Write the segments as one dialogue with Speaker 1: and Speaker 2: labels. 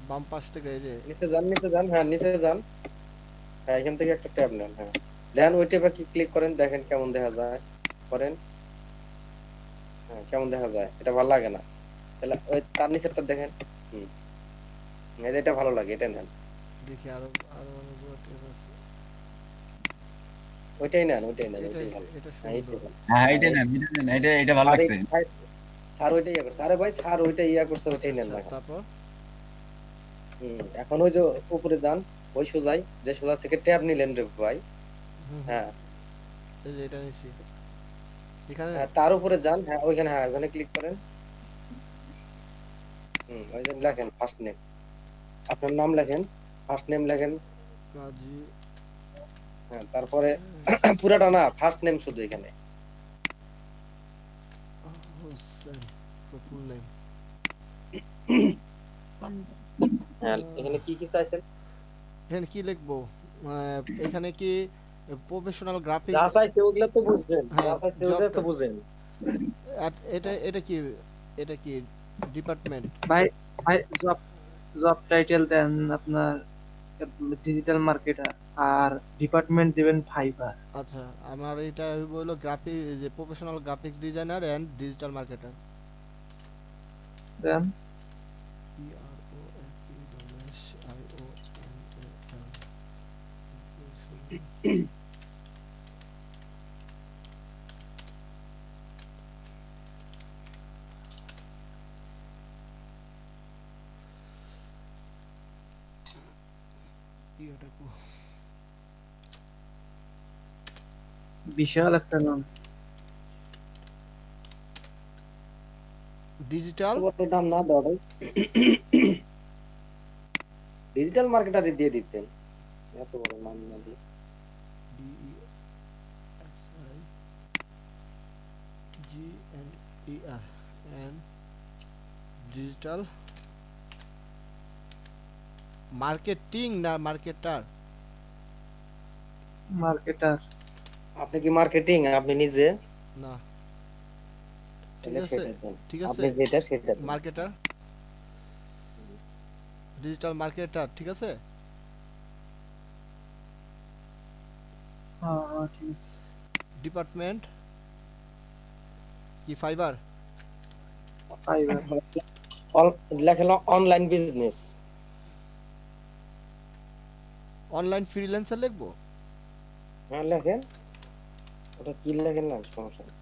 Speaker 1: বাম পাশ থেকে এই যে
Speaker 2: নিচে যান, নিচে যান, হ্যাঁ নিচে যান। হ্যাঁ এখান থেকে একটা ট্যাব নেন, হ্যাঁ দেন ওই ট্যাবে ক্লিক করেন, দেখেন কেমন দেখা যায়। করেন, হ্যাঁ কেমন দেখা যায়, এটা ভালো লাগে না, তাহলে ওই তার নিচেরটা দেখেন। হুম, এই যে এটা ভালো লাগে, এটা নেন।
Speaker 1: দেখি আরো আরো অনেকগুলো ট্যাব আছে।
Speaker 2: ওইটাই নেন, ওইটাই নেন,
Speaker 1: এটা
Speaker 2: ওইটাই ভালো।
Speaker 1: এটা
Speaker 2: হ্যাঁ
Speaker 1: সুন্দর।
Speaker 2: এইটাই ভালো।
Speaker 3: হ্যাঁ
Speaker 2: হ্যাঁ
Speaker 3: এটা নেন, এটা নেন, এটা ভালো
Speaker 2: স্যার
Speaker 3: লাগছে।
Speaker 2: স্যার ওইটাই ইয়ে করছে, আরে ভাই স্যার ওইটাই ইয়া করছে,
Speaker 1: আচ্ছা
Speaker 2: ওইটাই নেন
Speaker 1: আচ্ছা,
Speaker 2: না এখন।
Speaker 1: তারপর
Speaker 2: এখন ওই যে উপরে যান, ওই সোজাই, যে সোজা থেকে ট্যাব নিলেন রে ভাই।
Speaker 1: হুম হুম,
Speaker 2: হ্যাঁ
Speaker 1: এই যে এটা নিছি এখানে।
Speaker 2: হ্যাঁ তার উপরে যান, হ্যাঁ ওইখানে, হ্যাঁ ওখানে ক্লিক করেন। ওই যে লেখেন ফার্স্ট নেম, আপনার নাম লেখেন, ফার্স্ট নেম লেখেন।
Speaker 1: কাজী
Speaker 2: হ্যাঁ তারপরে পুরাটা না, ফার্স্ট নেম শুধু এখানে।
Speaker 1: Hossain, full name.
Speaker 2: হ্যাঁ এখানে কি কি চাইছেন?
Speaker 1: এখানে কি লিখবো? এখানে কি প্রফেশনাল গ্রাফিক?
Speaker 2: যা চাইছে ওগুলা তো বুঝছেন, যা
Speaker 1: হ্যাঁ,
Speaker 2: চাইছে
Speaker 1: জব।
Speaker 2: ওগুলা তো বুঝেন।
Speaker 1: এটা এটা কি? এটা কি ডিপার্টমেন্ট?
Speaker 4: ভাই ভাই জব জব টাইটেল দেন আপনার ডিজিটাল মার্কেটার, আর ডিপার্টমেন্ট দিবেন ফাইবার।
Speaker 1: আচ্ছা, আমার এটা হলো গ্রাফিক, যে professional graphics designer and digital marketer.
Speaker 4: দেন বিশাল একটা নাম।
Speaker 1: ডিজিটাল
Speaker 2: বড় নাম না দাও, ডিজিটাল মার্কেটারই দিয়ে দিতেন, এত বড় নাম না দিয়ে।
Speaker 1: DESIGNER এন্ড ডিজিটাল মার্কেটিং না মার্কেটার?
Speaker 4: মার্কেটার।
Speaker 2: আপনি কি মার্কেটিং আপনি নিজে?
Speaker 1: না, ঠিক
Speaker 2: তাহলে
Speaker 1: আছে
Speaker 2: সেটা দেন,
Speaker 1: ঠিক আছে,
Speaker 2: আপনি যেটা সেটা দেন।
Speaker 1: মার্কেটার, ডিজিটাল মার্কেটার, ঠিক আছে।
Speaker 4: হ্যাঁ হ্যাঁ ঠিক আছে।
Speaker 1: ডিপার্টমেন্ট কি ফাইবার?
Speaker 4: ফাইবার।
Speaker 2: লেখেন অনলাইন বিজনেস।
Speaker 1: অনলাইন ফ্রিল্যান্সার লিখবো?
Speaker 2: হ্যাঁ লেখেন, ওটা কি লেখেন না সমস্যা নেই।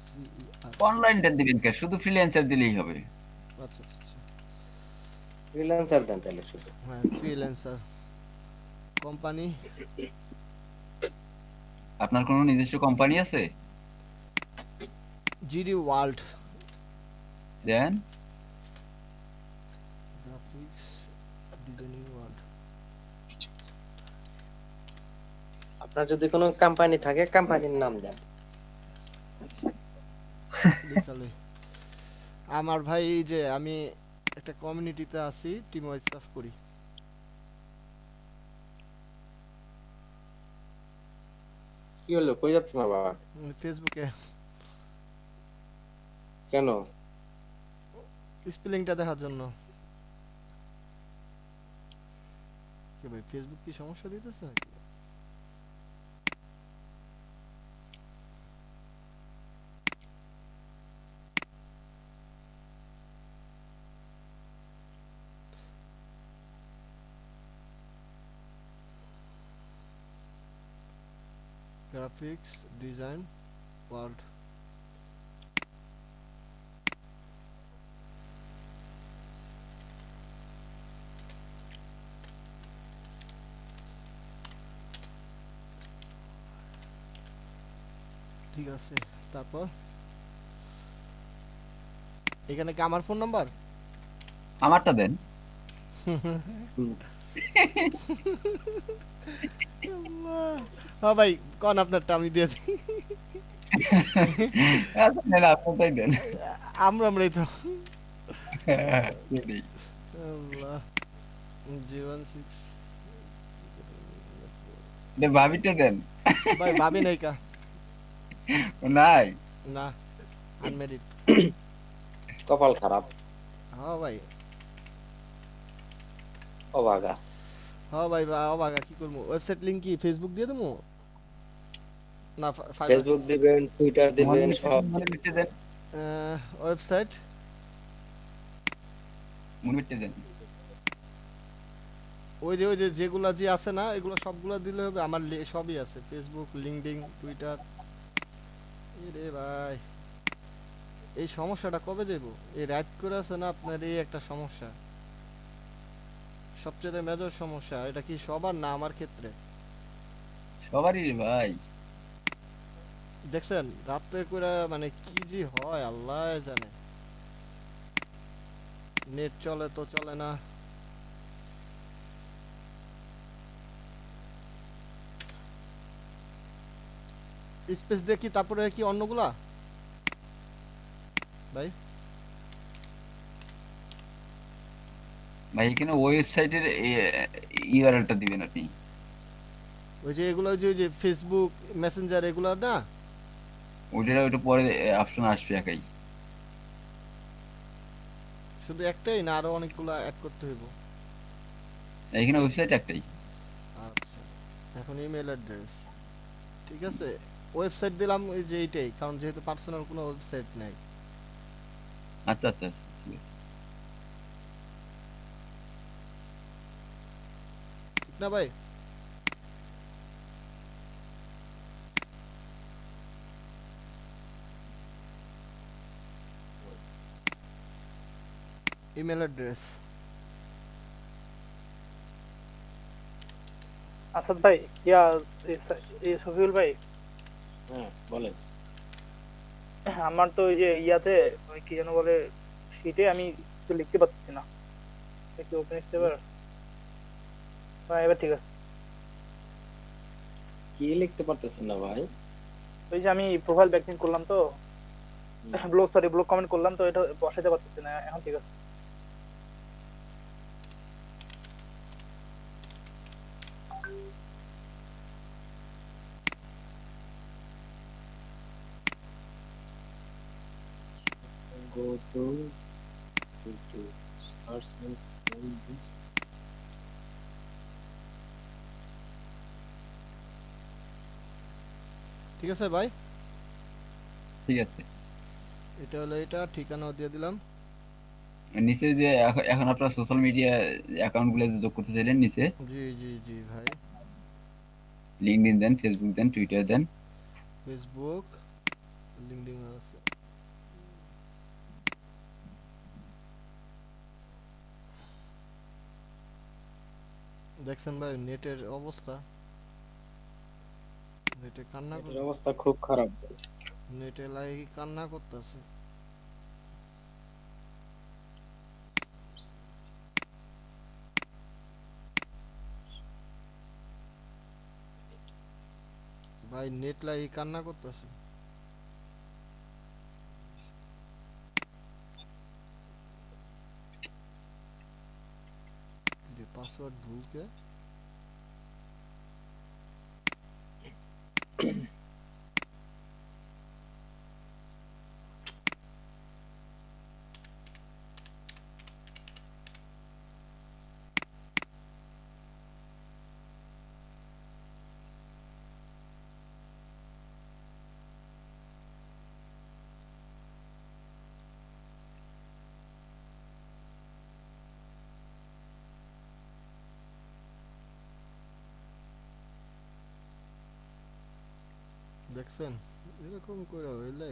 Speaker 1: CER।
Speaker 3: অনলাইনটা দিবেন কে, শুধু ফ্রিল্যান্সার দিলেই হবে।
Speaker 1: আচ্ছা আচ্ছা আচ্ছা,
Speaker 2: ফ্রিল্যান্সার দেন তাহলে শুধু।
Speaker 1: হ্যাঁ ফ্রিল্যান্সার। কোম্পানি
Speaker 3: আপনার কোনো নিজস্ব কোম্পানি আছে?
Speaker 1: জিডি ওয়ার্ল্ড
Speaker 3: দেন
Speaker 1: গ্রাফিক্স ডিজাইনিং ওয়ার্ল্ড।
Speaker 2: আপনার যদি কোনো কোম্পানি থাকে কোম্পানির নাম দেন।
Speaker 1: তাহলে আমার ভাই, এই যে আমি একটা কমিউনিটিতে আছি, টিম ওয়াইজ কাজ করি।
Speaker 2: কি হলো, কই যাচ্ছেন আবার?
Speaker 1: ফেসবুকে
Speaker 2: কেন?
Speaker 1: স্পেলিংটা দেখার জন্য। কি ভাই, ফেসবুক কি সমস্যা দিতেছে নাকি? Graphics design world. ঠিক আছে, তারপর এখানে কি আমার ফোন নাম্বার?
Speaker 3: আমারটা দেন।
Speaker 1: হ্যাঁ ভাই, কোন আপনারটা আমি দিয়ে দিই।
Speaker 3: আচ্ছা নেন, আপনারটাই দেন।
Speaker 1: আমরাই তো।
Speaker 3: দিই।
Speaker 1: আল্লাহ, 016
Speaker 3: ভাবিটা দেন।
Speaker 1: ভাই, ভাবি নাই কা?
Speaker 3: নাই।
Speaker 1: না, আনমেরিড।
Speaker 2: কপাল খারাপ,
Speaker 1: হ্যাঁ ভাই,
Speaker 2: অবাগা।
Speaker 1: হ্যাঁ ভাই, অবাগা কি করবো? ওয়েবসাইট লিংক কি ফেসবুক দিয়ে দেবো না ফাইবার?
Speaker 2: ফেসবুক দিবেন, টুইটার দিবেন,
Speaker 3: মনিবিটটা
Speaker 2: সব
Speaker 3: দেন,
Speaker 2: দিবেন।
Speaker 3: মনিবিটটা দেন,
Speaker 1: ওয়েবসাইট
Speaker 3: মনিবিটটা দেন।
Speaker 1: ওই যে যেগুলা যে আছে না, এগুলো সবগুলা দিলে হবে? আমার সবই আছে, ফেসবুক, লিঙ্কডইন, টুইটার। এরে ভাই, এই সমস্যাটা কবে দেবো? এই রাইট করে আছে না আপনার, এই একটা সমস্যা, সবচেয়ে মেজর সমস্যা। এটা কি সবার না আমার ক্ষেত্রে?
Speaker 3: সবারই রে ভাই।
Speaker 1: দেখছেন রাত্রে করে মানে কি যে হয় আল্লাহ জানে। নেট চলে তো চলে না। স্পেস দেখি, তারপরে কি অন্যগুলা ভাই?
Speaker 3: ভাই এখানে ওয়েবসাইটের ইউআরএলটা দিবেন আপনি।
Speaker 1: ওই যে এগুলো, ওই যে ফেসবুক মেসেঞ্জার এগুলা না?
Speaker 3: ওইটা পরে অপশন আসবে একাই।
Speaker 1: শুধু একটাই না আরো অনেকগুলা অ্যাড করতে হইব?
Speaker 3: এখানে ওয়েবসাইট একটাই।
Speaker 1: আচ্ছা, এখন ইমেল অ্যাড্রেস ঠিক আছে। ওয়েবসাইট দিলাম ওই যে এইটাই, কারণ যেহেতু পার্সোনাল কোনো ওয়েবসাইট নাই।
Speaker 3: আচ্ছা আচ্ছা, ঠিক আছে।
Speaker 1: ঠিক না ভাই? ইমেল অ্যাড্রেস
Speaker 5: আসাদ ভাই, ইয়া সফিউল ভাই,
Speaker 2: হ্যাঁ বলেন।
Speaker 5: আমার তো ওই যে ইয়াতে ওই কি যেন বলে শীটে আমি কিছু লিখতে পারছি না, একটু ওপেন স্টেপার। হ্যাঁ এবার ঠিক আছে।
Speaker 2: কি লিখতে পারতেছেন না ভাই?
Speaker 5: ওই যে আমি প্রোফাইল ব্যাকলিং করলাম তো, ব্লগ কমেন্ট করলাম তো, এটা বসাতে পারতেছি না। এখন ঠিক আছে।
Speaker 2: Go to search and find this.
Speaker 1: ঠিক আছে ভাই?
Speaker 3: ঠিক আছে।
Speaker 1: এটা হলো, এটা ঠিকানাও দিয়ে দিলাম।
Speaker 3: নিচে যে এখন আপনার সোশ্যাল মিডিয়া অ্যাকাউন্ট গুলো যোগ করতে চাইলেন, নিচে
Speaker 1: জি জি জি ভাই।
Speaker 3: লিঙ্কডইন দেন, ফেসবুক দেন, টুইটার দেন।
Speaker 1: ফেসবুক, লিঙ্কডইন আছে। দেখছেন ভাই নেটের অবস্থা? নেটে কান্না
Speaker 2: এটার অবস্থা খুব খারাপ।
Speaker 1: নেটে লাগি কান্না করতেছে। ভাই নেট লাগি কান্না করতেছে। পাসওয়ার্ড ভুলকে দেখছেন এরকম করে হইলে।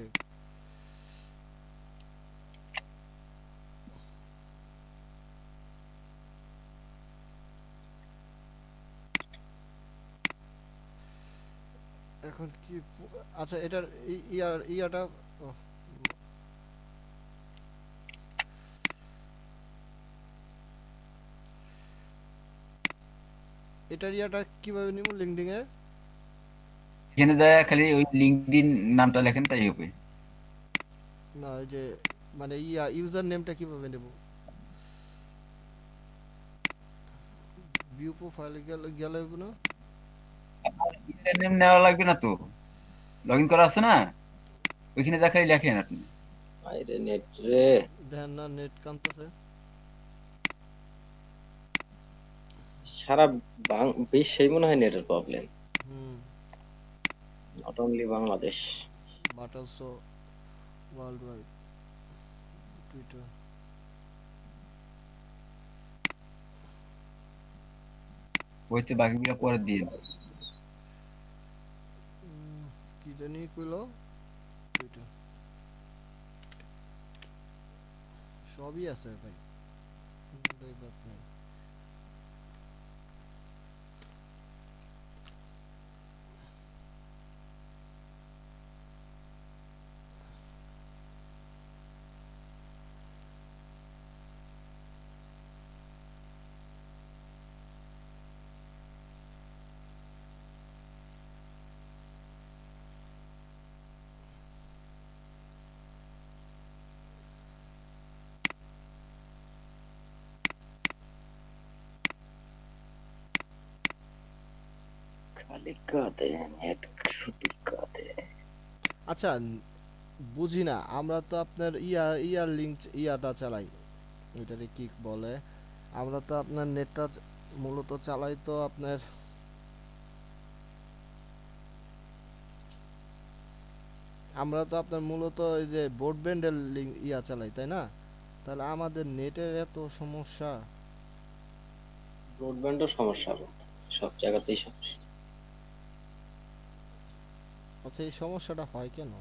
Speaker 1: এখন কি আচ্ছা এটার ইয়াটা ও, এটার ইয়াটা কিভাবে নিব লিঙ্কডইন এর?
Speaker 3: এখানে যায় খালি ওই লিঙ্কডইন নামটা লেখেন, তাই হবে।
Speaker 1: না ওই যে মানে ইউজার নেমটা কিভাবে নেব? ভিউ প্রোফাইলে গেলে হবে না?
Speaker 3: ইউজার নেম নেওয়া লাগবে না তো, লগ ইন করা আছে না, ওইখানে যা খালি লেখেন আপনি।
Speaker 2: আরে নেট রে।
Speaker 1: দেখেন না নেট কানতেছে।
Speaker 2: সারা বিশ্বেই মনে হয় নেটের problem,
Speaker 1: hmm,
Speaker 2: not only Bangladesh.
Speaker 1: But also world wide. Twitter
Speaker 3: হয়েছে, বাকিগুলো পরে দিয়ে
Speaker 1: কি জানি কইলো, টুইটার সবই আছে ভাই, কোনটাই বাদ নাই।
Speaker 2: খালি কাঁদে নেট, শুধু কাঁদে।
Speaker 1: আচ্ছা, বুঝি না, আমরা তো আপনার ইয়ার লিঙ্ক ইয়াটা চালাই, এটারে কি বলে, আমরা তো আপনার নেটটা মূলত চালাই তো আপনার, আমরা তো আপনার মূলত এই যে ব্রডব্যান্ডের লিঙ্ক ইয়া চালাই, তাই না? তাহলে আমাদের নেটের এত সমস্যা।
Speaker 2: ব্রডব্যান্ডের সমস্যা, সব জায়গাতেই সমস্যা।
Speaker 1: আচ্ছা, এই সমস্যাটা হয় কেন,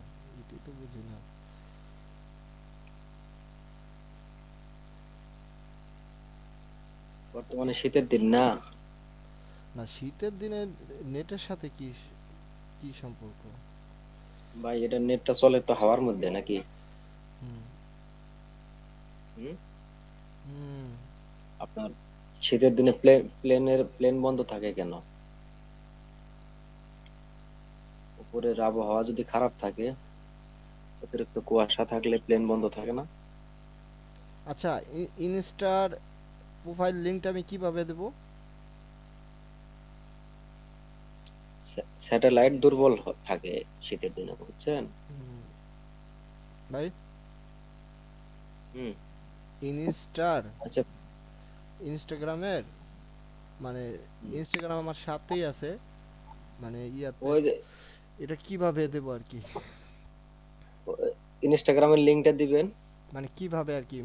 Speaker 1: এটাই তো বুঝি না।
Speaker 2: বর্তমানে শীতের দিন না,
Speaker 1: না, শীতের দিনে নেটের সাথে কি কি সম্পর্ক?
Speaker 2: ভাই এটা নেটটা চলে তো হাওয়ার মধ্যে নাকি?
Speaker 1: হুম
Speaker 2: হুম?
Speaker 1: হুম
Speaker 2: আপনার শীতের দিনে প্লেন বন্ধ থাকে কেন? উপরের আবহাওয়া যদি খারাপ থাকে, অতিরিক্ত কুয়াশা থাকলে প্লেন বন্ধ থাকে না।
Speaker 1: আচ্ছা, ইনস্টার প্রোফাইল লিংকটা আমি কিভাবে দেব?
Speaker 2: স্যাটেলাইট দুর্বল থাকে শীতের দিনে, বুঝছেন?
Speaker 1: হুম, ভাই,
Speaker 2: হুম।
Speaker 1: ইনস্টার
Speaker 2: আচ্ছা।
Speaker 1: ইনস্টাগ্রামের মানে
Speaker 2: হুম।
Speaker 1: ইনস্টাগ্রাম আমার সাথেই আছে, মানে ইয়াতে,
Speaker 2: ওই যে
Speaker 1: এটা কিভাবে দেব আর কি,
Speaker 2: ইনস্টাগ্রামের লিংকটা দিবেন।
Speaker 1: মানে কিভাবে আর কি,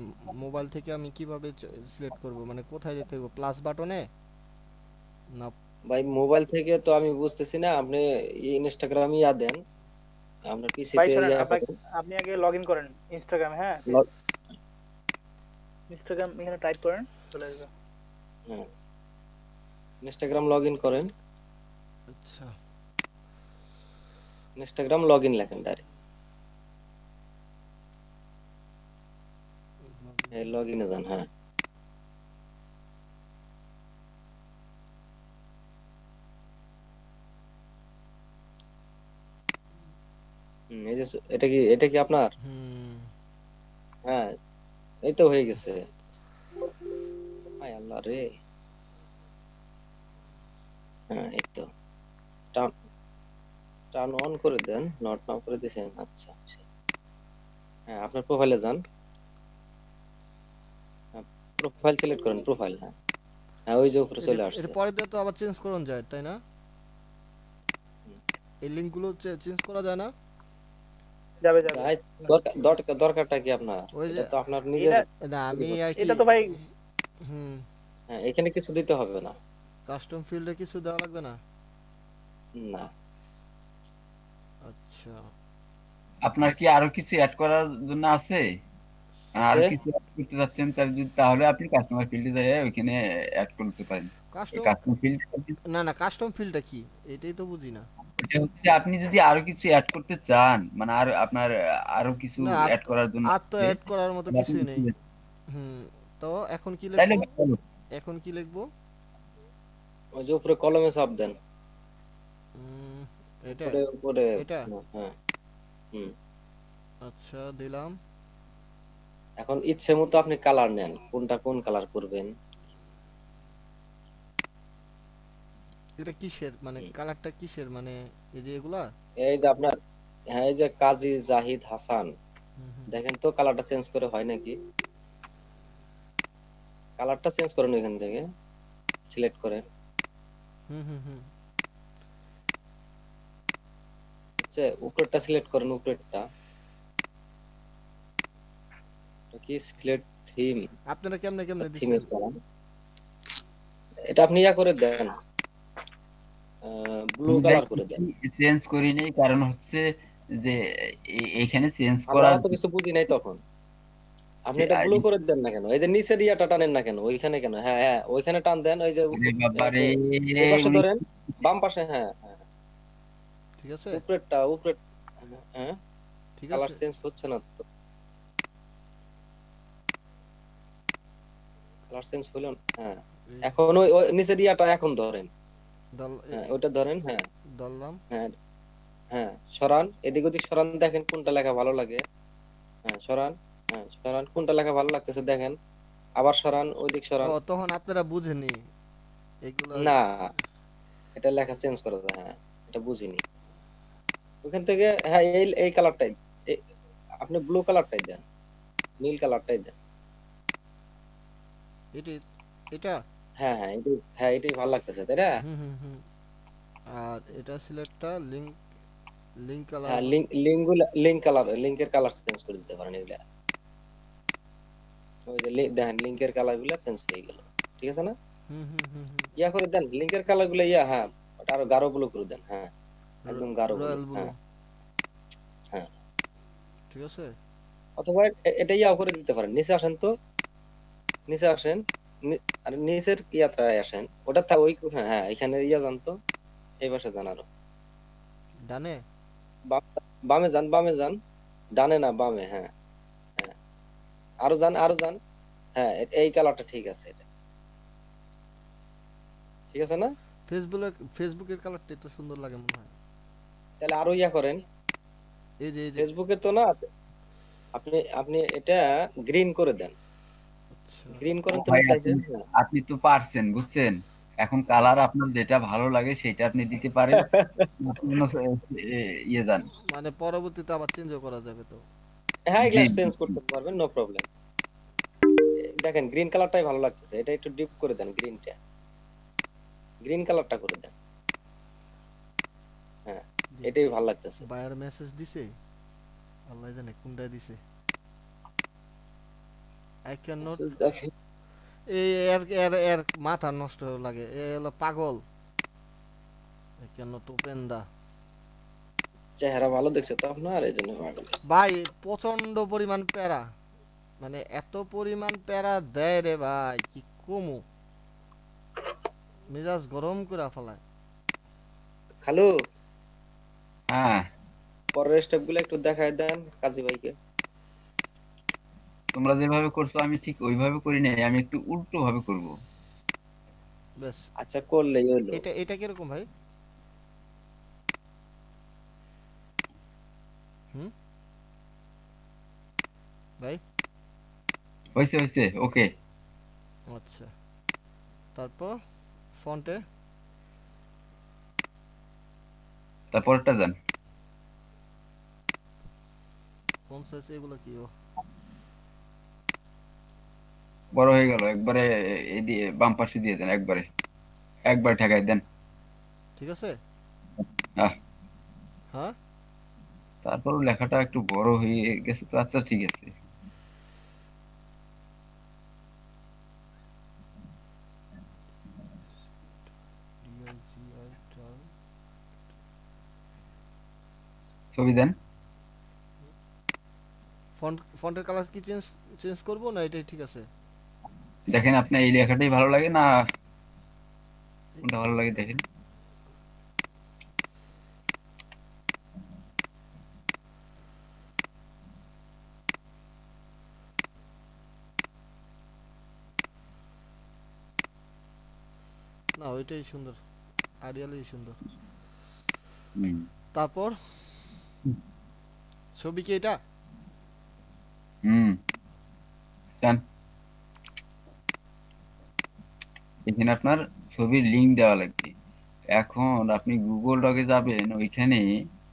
Speaker 1: মোবাইল থেকে আমি কিভাবে সিলেক্ট করব, মানে কোথায় যেতে হবে, প্লাস বাটনে না?
Speaker 2: ভাই মোবাইল থেকে তো আমি বুঝতেছি না, আপনি ইনস্টাগ্রামে ইয়া দেন, আপনার
Speaker 5: ভাই
Speaker 2: পিসিতে
Speaker 5: শোনেন,
Speaker 2: ইয়া
Speaker 5: আপনাকে
Speaker 2: করেন।
Speaker 5: আপনি আগে লগ ইন করেন ইনস্টাগ্রামে, হ্যাঁ
Speaker 2: লগ-
Speaker 5: ইনস্টাগ্রাম এখানে টাইপ করেন, চলে আসবে।
Speaker 2: হ্যাঁ, ইনস্টাগ্রাম লগ ইন করেন,
Speaker 1: আচ্ছা,
Speaker 2: ইনস্টাগ্রাম লগ ইন লেখেন ডাইরেক্ট, লগ ইনে যান। হ্যাঁ, এই যে এটা কি আপনার?
Speaker 1: হুম,
Speaker 2: হ্যাঁ, এই তো হয়ে গেছে। হায় আল্লাহ রে। হ্যাঁ, এই তো টার্ন টার্ন অন করে দেন, নট নাও করে দিয়েছেন। আচ্ছা, হ্যাঁ আপনার প্রোফাইলে যান, প্রোফাইল সিলেক্ট করেন, প্রোফাইল। হ্যাঁ, হ্যাঁ ওই যে উপরে
Speaker 1: এটা
Speaker 2: চলে
Speaker 1: এটা
Speaker 2: আসছে।
Speaker 1: পরে দিয়ে তো আবার চেঞ্জ করুন যায়, তাই না?
Speaker 2: হুম।
Speaker 1: এই লিঙ্কগুলো চেঞ্জ করা যায় না?
Speaker 5: যাবে যাবে।
Speaker 2: যাই, দরকারটা কি আপনার?
Speaker 1: ওই যে
Speaker 2: এটা তো আপনার নিজের
Speaker 5: এটা
Speaker 1: না,
Speaker 2: তৈরি
Speaker 1: আমি আর
Speaker 2: করছে।
Speaker 1: কি,
Speaker 5: এটা তো ভাই
Speaker 1: হুম,
Speaker 2: হ্যাঁ, এখানে কিছু দিতে হবে না।
Speaker 1: কাস্টম ফিল্ডে কিছু দেওয়া লাগবে না?
Speaker 2: না,
Speaker 1: আচ্ছা,
Speaker 3: আপনার কি আরো কিছু অ্যাড করার জন্য আছে?
Speaker 2: আছে।
Speaker 3: আরো কিছু অ্যাড করতে চাচ্ছেন, তাহলে আপনি কাস্টমার ফিল্ডে যাই ওইখানে অ্যাড করতে পারেন। এই
Speaker 1: কাস্টম,
Speaker 3: কাস্টমার ফিল্ড
Speaker 1: না না, কাস্টম ফিল্ডটা কি, এটাই তো বুঝি না।
Speaker 3: এটা হচ্ছে যে আপনি যদি আরো কিছু অ্যাড করতে চান, মানে আর আপনার আরো কিছু
Speaker 1: না,
Speaker 3: অ্যাড করার জন্য
Speaker 1: আর তো
Speaker 3: আছে,
Speaker 1: অ্যাড করার মতো
Speaker 3: তাহলে আপনি
Speaker 1: কিছুই নেই। হুম, তো এখন কি
Speaker 3: তাইলে
Speaker 1: লিখবো?
Speaker 3: ভালো।
Speaker 1: এখন কি লিখবো?
Speaker 2: ওই যে উপরে কলমে চাপ দেন,
Speaker 1: উম, এটা
Speaker 2: উপরে উপরে।
Speaker 1: এটা
Speaker 2: হ্যাঁ। হুম।
Speaker 1: আচ্ছা, দিলাম।
Speaker 2: এখন ইচ্ছে মতো আপনি কালার নেন, কোনটা কোন কালার করবেন।
Speaker 1: এটা কিসের, মানে
Speaker 2: হুম।
Speaker 1: কালারটা কিসের, মানে এই যে এগুলা?
Speaker 2: এই যে আপনার, হ্যাঁ এই যে কাজী জাহিদ হাসান, দেখেন তো কালারটা চেঞ্জ করে হয় নাকি। কালারটা চেঞ্জ করেন এখান থেকে, সিলেক্ট করেন,
Speaker 1: হুম হুম হুম
Speaker 2: হচ্ছে উপরেরটা সিলেক্ট করেন, উপরেরটা এটা কি সিলেক্ট থিম,
Speaker 1: আপনারা কেমনে কেমনে
Speaker 2: থিমে
Speaker 1: দিচ্ছেন?
Speaker 2: করেন, এটা আপনি ইয়া করে দেন, ব্লু
Speaker 3: আমি ভাই
Speaker 2: কালার করে দেন।
Speaker 3: চেঞ্জ করি নাই, কারণ হচ্ছে যে এখানে চেঞ্জ
Speaker 2: আমরা
Speaker 3: করার
Speaker 2: এত কিছু বুঝি নাই তখন। আপনি এটা ব্লু
Speaker 3: আরে
Speaker 2: করে দেন না কেন, এই যে নিচের ইয়াটা টানেন না কেন, ওইখানে কেন, হ্যাঁ হ্যাঁ ওইখানে টান দেন, ওই যে
Speaker 3: বাবারে,
Speaker 2: এই পাশে
Speaker 3: উনি
Speaker 2: ধরেন, বাম পাশে, হ্যাঁ হ্যাঁ
Speaker 1: ঠিক আছে
Speaker 2: উপরেরটা, উপরের, হ্যাঁ
Speaker 1: ঠিক
Speaker 2: কালার
Speaker 1: আছে
Speaker 2: চেঞ্জ হচ্ছে না তো, কালার চেঞ্জ হলো না, হ্যাঁ
Speaker 1: এই
Speaker 2: এখন ওই নিচের ইয়াটা এখন ধরেন,
Speaker 1: দল
Speaker 2: হ্যাঁ ওইটা ধরেন, হ্যাঁ
Speaker 1: দললাম
Speaker 2: হ্যাঁ হ্যাঁ সরান, এদিক ওদিক সরান, দেখেন কোনটা লেখা ভালো লাগে, হ্যাঁ সরান, হ্যাঁ সরান, কোনটা লেখা ভালো লাগতেছে দেখেন, আবার সরান, ওইদিক
Speaker 1: ও
Speaker 2: সরান,
Speaker 1: তখন আপনারা বুঝেনি এগুলা
Speaker 2: না এটা লেখা চেঞ্জ করে দেয়, হ্যাঁ এটা বুঝিনি, ওখান থেকে হ্যাঁ এই এই কালারটাই, আপনি ব্লু কালারটাই দেন, নীল কালারটাই দেন,
Speaker 1: এটি এটা
Speaker 2: হ্যাঁ হ্যাঁ এটাই, হ্যাঁ এটাই ভালো লাগতেছে তাই না।
Speaker 1: হুম হুম হুম আর এটা সিলেক্টটা লিংক লিংক কালার
Speaker 2: হ্যাঁ লিঙ্ক কালার, লিঙ্কের কালার চেঞ্জ করে দিতে পারেন এগুলা, ওই যে দেখেন লিঙ্কের কালার গুলা চেঞ্জ হয়ে গেল, ঠিক আছে না,
Speaker 1: হুম হুম হুম হুম
Speaker 2: ইয়া করে দেন লিঙ্কের কালার গুলা, ইয়া হ্যাঁ ওটা আরো গাঢ় ব্লু করে দেন, হ্যাঁ একদম গাঢ় ব্লু,
Speaker 1: রয়্যাল ব্লু
Speaker 2: হ্যাঁ হ্যাঁ,
Speaker 1: ঠিক আছে
Speaker 2: অথবা এটা ইয়াও করে দিতে পারেন, নিচে আসেন তো, নিচে আসেন, আর নিচের ইয়াত্রায় আসেন, ওটা ওই হ্যাঁ হ্যাঁ এখানে ইয়া যান তো, এই পাশে যান আরো,
Speaker 1: ডানে
Speaker 2: বামে যান, বামে যান, ডানে না বামে, হ্যাঁ হ্যাঁ আরো যান, আরো যান, হ্যাঁ এই কালারটা ঠিক আছে, এটা ঠিক আছে না,
Speaker 1: ফেসবুকের কালারটা তো সুন্দর লাগে মনে হয়
Speaker 2: তাহলে আরো ইয়া করেন,
Speaker 1: এই যে
Speaker 2: ফেসবুকে তো না, আপনি আপনি এটা গ্রিন করে দেন,
Speaker 1: আচ্ছা
Speaker 2: গ্রিন
Speaker 3: ও
Speaker 2: করেন তো
Speaker 3: ভাই,
Speaker 2: নিচে
Speaker 3: আপনি
Speaker 2: এসে, হ্যাঁ।
Speaker 3: আপনি তো পারছেন, বুঝছেন? এখন কালার আপনার যেটা ভালো লাগে সেটা আপনি দিতে পারেন, অন্য ইয়ে যান,
Speaker 1: মানে পরবর্তীতে আবার চেঞ্জও করা যাবে তো
Speaker 2: হ্যাঁ
Speaker 3: জি
Speaker 2: গ্লাস চেঞ্জ
Speaker 3: জি।
Speaker 2: করতে পারবেন, নো প্রবলেম। দেখেন গ্রিন কালারটাই ভালো লাগতেছে, এটা একটু ডিপ করে দেন, গ্রিনটা, গ্রিন কালারটা করে দেন, হ্যাঁ এটাই ভালো লাগতেছে।
Speaker 1: বায়ার মেসেজ দিছে আল্লাহ জানে কোনটায় দিছে আই ক্যান নট
Speaker 2: দেখেন
Speaker 1: এই এর এর এর মাথা নষ্ট লাগে এ হলো পাগল I can not open the
Speaker 2: চেহারা ভালো দেখছে তো আপনার, এই জন্য ভালো লাগছে।
Speaker 1: ভাই প্রচন্ড পরিমাণ প্যারা মানে এত পরিমাণ প্যারা দেয় রে ভাই কি কমু মেজাজ গরম করে ফেলায়
Speaker 2: খালু
Speaker 3: হ্যাঁ,
Speaker 2: পরের স্টেপ গুলো একটু দেখায় দেন কাজী ভাইকে।
Speaker 3: তোমরা যেভাবে করছো আমি ঠিক ওইভাবে করি নাই, আমি একটু উল্টো ভাবে করব।
Speaker 1: বেশ
Speaker 2: আচ্ছা করলেই হলো।
Speaker 1: এটা এটা কিরকম ভাই হুম ভাই
Speaker 3: হয়েছে হয়েছে, ওকে।
Speaker 1: আচ্ছা তারপর ফন্টে
Speaker 3: তারপরটা যান,
Speaker 1: ফন্ট সাইজ এগুলো কি ও
Speaker 3: বড় হয়ে গেল একবারে, এই দিয়ে বাম পাশে দিয়ে দেন, একবারে একবার ঠেকাই দেন।
Speaker 1: ঠিক আছে
Speaker 3: আহ,
Speaker 1: হ্যাঁ
Speaker 3: তারপর লেখাটা একটু বড় হয়ে গেছে তো, আচ্ছা ঠিক আছে। ছবি দেন,
Speaker 1: ফন্টের কালার কি চেঞ্জ চেঞ্জ করবো না এটাই ঠিক আছে
Speaker 3: দেখেন আপনার এই লেখাটাই ভালো লাগে না কোনটা ভালো লাগে দেখেন।
Speaker 1: না ওইটাই সুন্দর আইডিয়ালই সুন্দর
Speaker 3: হুম।
Speaker 1: তারপর ছবি কি এটা
Speaker 3: হুম, দেন। এখানে আপনার ছবির লিংক দেওয়া লাগবে। এখন আপনি গুগল ডকে যাবেন, ওইখানে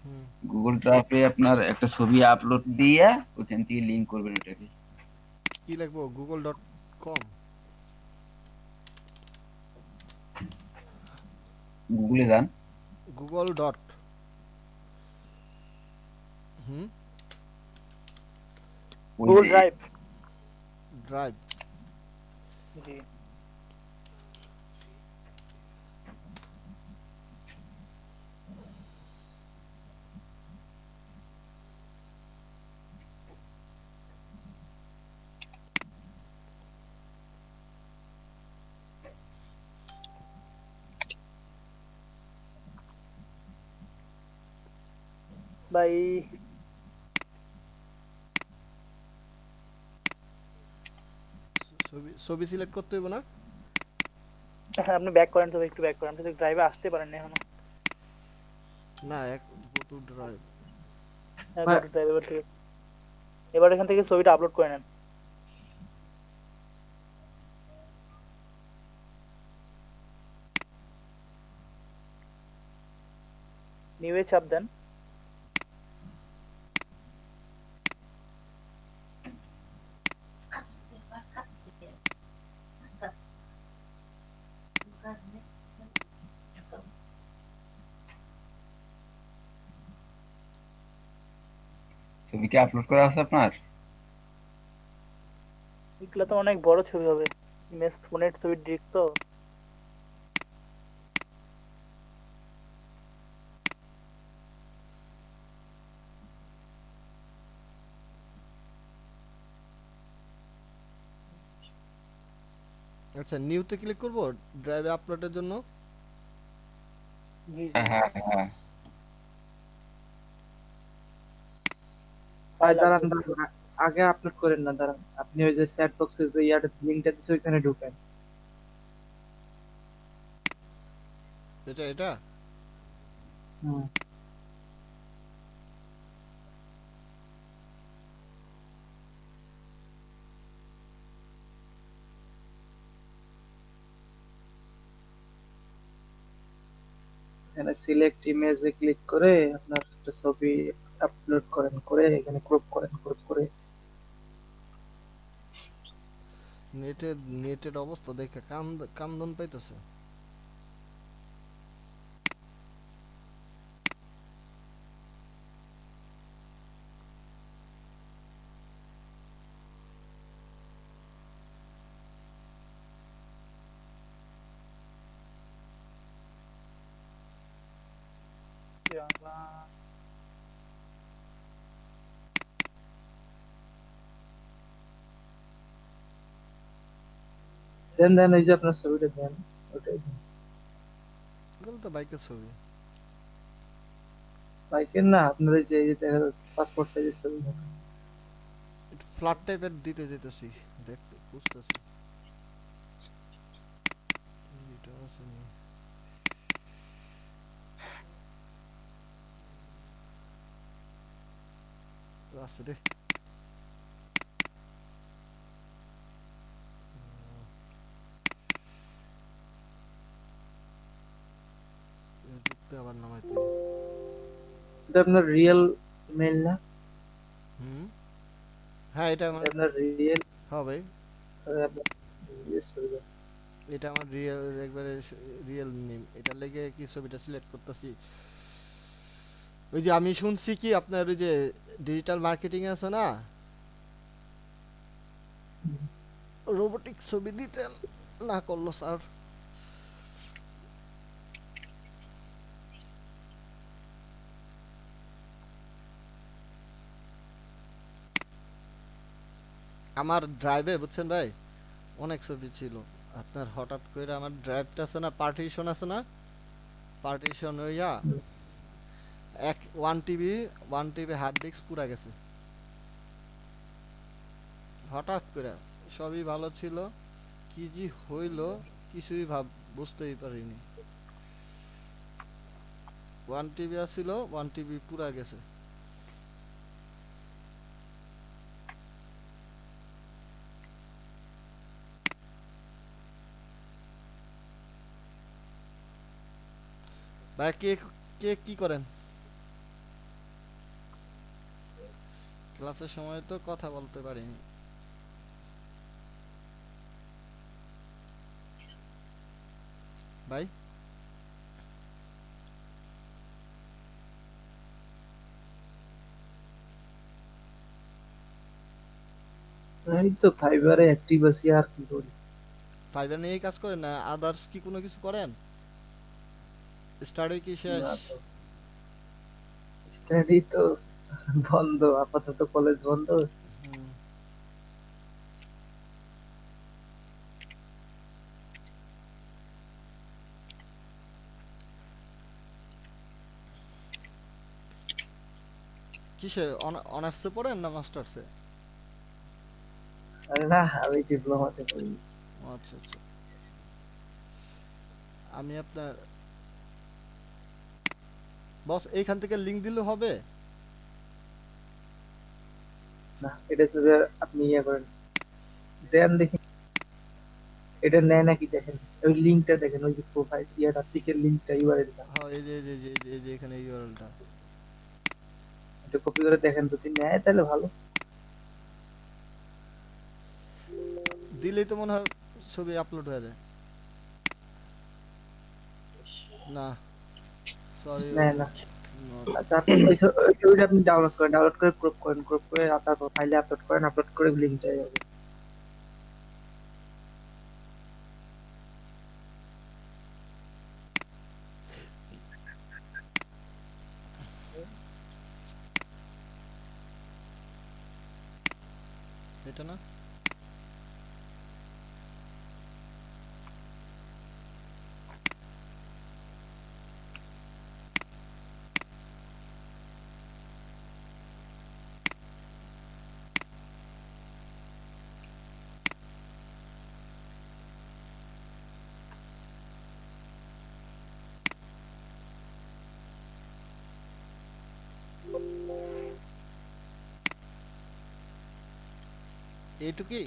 Speaker 1: হুম
Speaker 3: গুগল ড্রাইভে আপনার একটা ছবি আপলোড দিয়ে ওখান থেকে লিংক করবেন ওটাকে।
Speaker 1: কি লিখবো? google.com?
Speaker 3: গুগলে যান,
Speaker 1: গুগল ডট হুম
Speaker 3: ওই
Speaker 5: গুগল
Speaker 3: যে
Speaker 5: ড্রাইভ।
Speaker 1: ড্রাইভ।
Speaker 5: জি। ভাই
Speaker 1: ছবি ছবি সিলেক্ট করতে হইব না?
Speaker 5: হ্যাঁ, আপনি ব্যাক করেন, তবে একটু ব্যাক করেন, আপনি ড্রাইভে আসতে পারেন না এখনো।
Speaker 1: না, এক গো টু ড্রাইভ।
Speaker 5: হ্যাঁ,
Speaker 4: ভাই,
Speaker 5: গো টু ড্রাইভ। এবার ঠিক আছে। এবার এখান থেকে ছবিটা আপলোড করে নেন। নিউ এ চাপ দেন।
Speaker 3: ছবি কি আপলোড করা আছে আপনার?
Speaker 5: এগুলো তো অনেক বড় ছবি হবে, ইমেজ ফোনের ছবি ডিরেক্ট তো।
Speaker 1: আচ্ছা, নিউতে ক্লিক করব ড্রাইভে আপলোডের জন্য।
Speaker 5: জি জি।
Speaker 3: হ্যাঁ হ্যাঁ হ্যাঁ।
Speaker 4: ভাই
Speaker 5: ফাইল
Speaker 4: দাঁড়ান
Speaker 5: আপলোড।
Speaker 4: দাঁড়ান, আগে আপলোড করেন না, দাঁড়ান। আপনি ওই যে চ্যাট বক্সে যে ইয়ার লিংকটা দিচ্ছে ওইখানে ঢুকেন।
Speaker 1: এটা এটা
Speaker 4: হুম। এখানে সিলেক্ট ইমেজে ক্লিক করে আপনার একটা ছবি আপলোড করেন, করে এখানে ক্রপ করেন, ক্রপ করে
Speaker 1: নেটের অবস্থা দেখে কামদন পাইতেছে।
Speaker 4: দেন দেন, ওই যে আপনার ছবিটা দেন, ওটাই দেন।
Speaker 1: এগুলো তো বাইকের ছবি।
Speaker 4: বাইকের না, আপনার এই যে এই যে দেখা যাচ্ছে পাসপোর্ট সাইজের ছবি মতো।
Speaker 1: একটু ফ্ল্যাট টাইপের দিতে যেতেছি, দেখতে বুঝতেছি। এটা আছে নি? আছে রে। যুক্ত আবার নামাইতে।
Speaker 4: এটা আপনার রিয়েল ইমেল না?
Speaker 1: হুম, হ্যাঁ এটা আমার।
Speaker 4: এটা আপনার রিয়েল
Speaker 1: হ্যাঁ ভাই,
Speaker 4: আপনার ইয়ে ছবি দেন।
Speaker 1: এটা আমার রিয়েল, একবারে রিয়েল নেম। এটার লেগে কি ছবিটা সিলেক্ট করতেছি। ওই যে আমি শুনছি কি আপনার ওই যে ডিজিটাল মার্কেটিং আছে না, রোবোটিক ছবি দিতেন না করলো স্যার। আমার ড্রাইভে বুঝছেন ভাই অনেক ছবি ছিল। আপনার হঠাৎ করে আমার ড্রাইভটা আছে না, পার্টিশন আছে না, পার্টিশন হইয়া এক 1 টিবি হার্ড ডিস্ক পুরা গেছে হঠাৎ করে। সবই ভালো ছিল, কি যে হইলো কিছুই বুঝতেই পারিনি। 1 টিবি আছিল, 1 টিবি পুরা গেছে। ভাই কে কে কি করেন? ক্লাসের সময় তো কথা বলতে পারিনি। ভাই
Speaker 4: এই তো ফাইবারে অ্যাক্টিভ আছি, আর কি করি।
Speaker 1: ফাইবার নিয়েই কাজ করেন না, আদার্স কি কোনো কিছু করেন? স্টাডি কি শেষ?
Speaker 4: না তো, স্টাডি তো বন্ধ আপাতত, কলেজ বন্ধ।
Speaker 1: হুম, কিসে অনার্সে পড়েন না মাস্টার্সে?
Speaker 4: আরে না, আমি ডিপ্লোমাতে করি।
Speaker 1: ও আচ্ছা আচ্ছা। আমি আপনার বস এইখান থেকে লিংক দিলে হবে?
Speaker 4: না, এটা শুধু আপনি ইয়ে করেন, দেন দেখি এটা নেয় নাকি, দেখেন ওই লিঙ্কটা দেখেন, ওই যে প্রোফাইল ইয়াটা টিকের লিঙ্কটা, ইউআরএলটা
Speaker 1: হ্যাঁ এই যে এখানে ইউআরএলটা
Speaker 4: এটা কপি করে দেখেন, যদি নেয় তাহলে ভালো।
Speaker 1: দিলেই তো মনে হয় ছবি আপলোড হয়ে যায়। না সরি,
Speaker 4: নেয় না।
Speaker 1: নট।
Speaker 4: আচ্ছা, আপনি ওইটা আপনি ডাউনলোড করেন, ডাউনলোড করে ক্রপ করেন, ক্রপ করে আপনার ফাইলে আপলোড করেন, আপলোড করে লিঙ্কটা যাবে।
Speaker 1: এটা না? এইটুকুই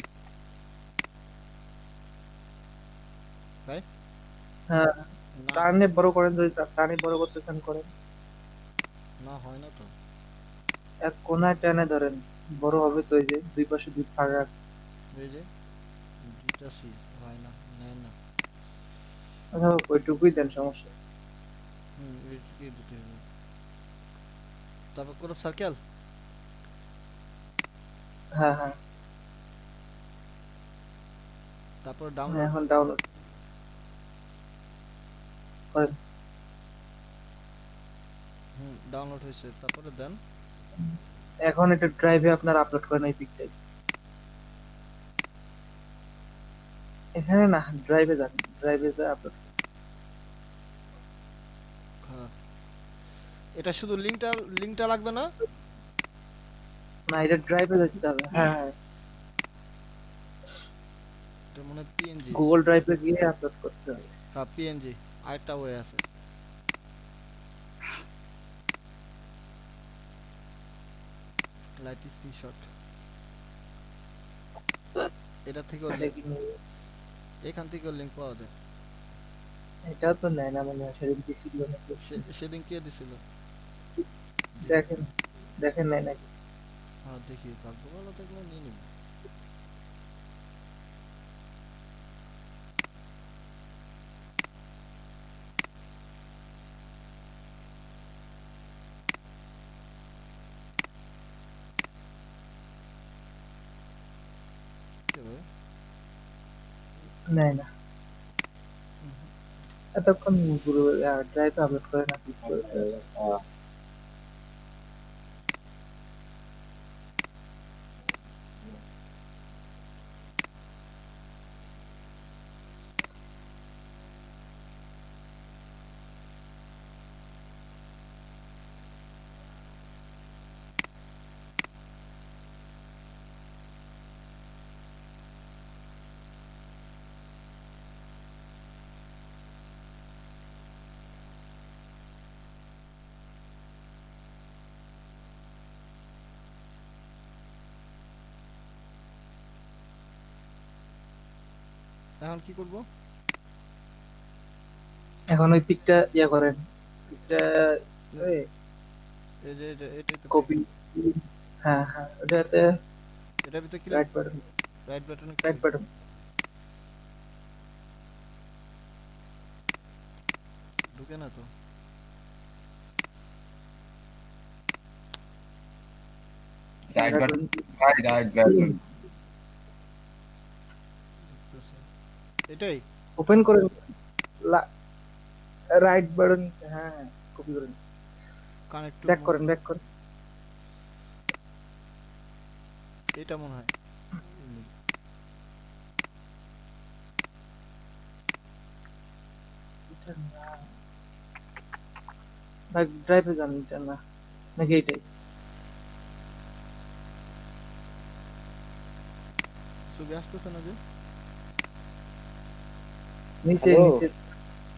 Speaker 1: ভাই?
Speaker 4: হ্যাঁ,
Speaker 1: না
Speaker 4: টার্নে বড় করেন, যদি টার্নে বড় করতে চান করেন।
Speaker 1: না হয় না তো।
Speaker 4: এক কোনায় টেনে ধরেন, বড় হবে তো। এই যে দুই পাশে দুই ফাঁকা আছে।
Speaker 1: এই যে দিতাছি, হয় না, নেয় না।
Speaker 4: আচ্ছা, ওইটুকুই দেন, সমস্যা নেই।
Speaker 1: এইটুকুই দিতে হবে। তারপর কোনো সার্কেল,
Speaker 4: হ্যাঁ হ্যাঁ,
Speaker 1: তারপর
Speaker 4: হ্যাঁ,
Speaker 1: ডাউনলোড।
Speaker 4: এখন ডাউনলোড করেন।
Speaker 1: ডাউনলোড হয়েছে, তারপরে দেন।
Speaker 4: এখন এটা ড্রাইভে আপনার আপলোড করেন এই পিকটাই। এখানে না, ড্রাইভে যান, ড্রাইভে যা আপলোড।
Speaker 1: খারাপ। এটা শুধু লিংকটা লাগবে না?
Speaker 4: না, এটা ড্রাইভে যেতে হবে। হ্যাঁ হ্যাঁ,
Speaker 1: এটা মনে হয় পিএনজি।
Speaker 4: গুগল ড্রাইভে গিয়ে আপলোড করতে হবে।
Speaker 1: হ্যাঁ পিএনজি, আরেকটা ওয়ে আছে। লাইট স্ক্রিনশট, এটা থেকেও
Speaker 4: এটা কি নেবে?
Speaker 1: এখান থেকেও লিংক পাওয়া যায়।
Speaker 4: এটাও তো নেয় না, মানে সেদিন কি ছিল নাকি?
Speaker 1: সেদিন কে দিছিল?
Speaker 4: দেখেন, দেখেন নেয় নাকি।
Speaker 1: হ্যাঁ দেখি, ভাগ্য ভালো থাকলে নিয়ে নিব। কে ভাই?
Speaker 4: নেয় না, এতক্ষণ পুরো ড্রাইভে আপলোড করে না ক্লিক করে।
Speaker 1: এখন কি করব?
Speaker 4: এখন ওই পিকটা ইয়ে করেন, পিকটা
Speaker 1: এই যে এটাই তো
Speaker 4: কপি, হ্যাঁ হ্যাঁ ওটাতে
Speaker 1: এটার ভিতরে ক্লিক,
Speaker 4: রাইট বাটন
Speaker 1: রাইট বাটনে
Speaker 4: রাইট
Speaker 1: ক্লিক।
Speaker 4: বাটন
Speaker 1: ঢুকে না তো।
Speaker 3: Right
Speaker 4: right
Speaker 3: button,
Speaker 4: button
Speaker 3: right button.
Speaker 1: ঢুকতেছে। এটাই
Speaker 4: ওপেন করেন রাইট বাটন হ্যাঁ কপি করেন
Speaker 1: কানেক্ট টু,
Speaker 4: ব্যাক করেন ব্যাক করেন
Speaker 1: এটা মনে হয়।
Speaker 4: এটা না ভাই ড্রাইভে যান এটা না নাকি এইটাই
Speaker 1: ছবি আসতেছে না যে?
Speaker 4: নিচে
Speaker 2: Hello?
Speaker 4: নিচে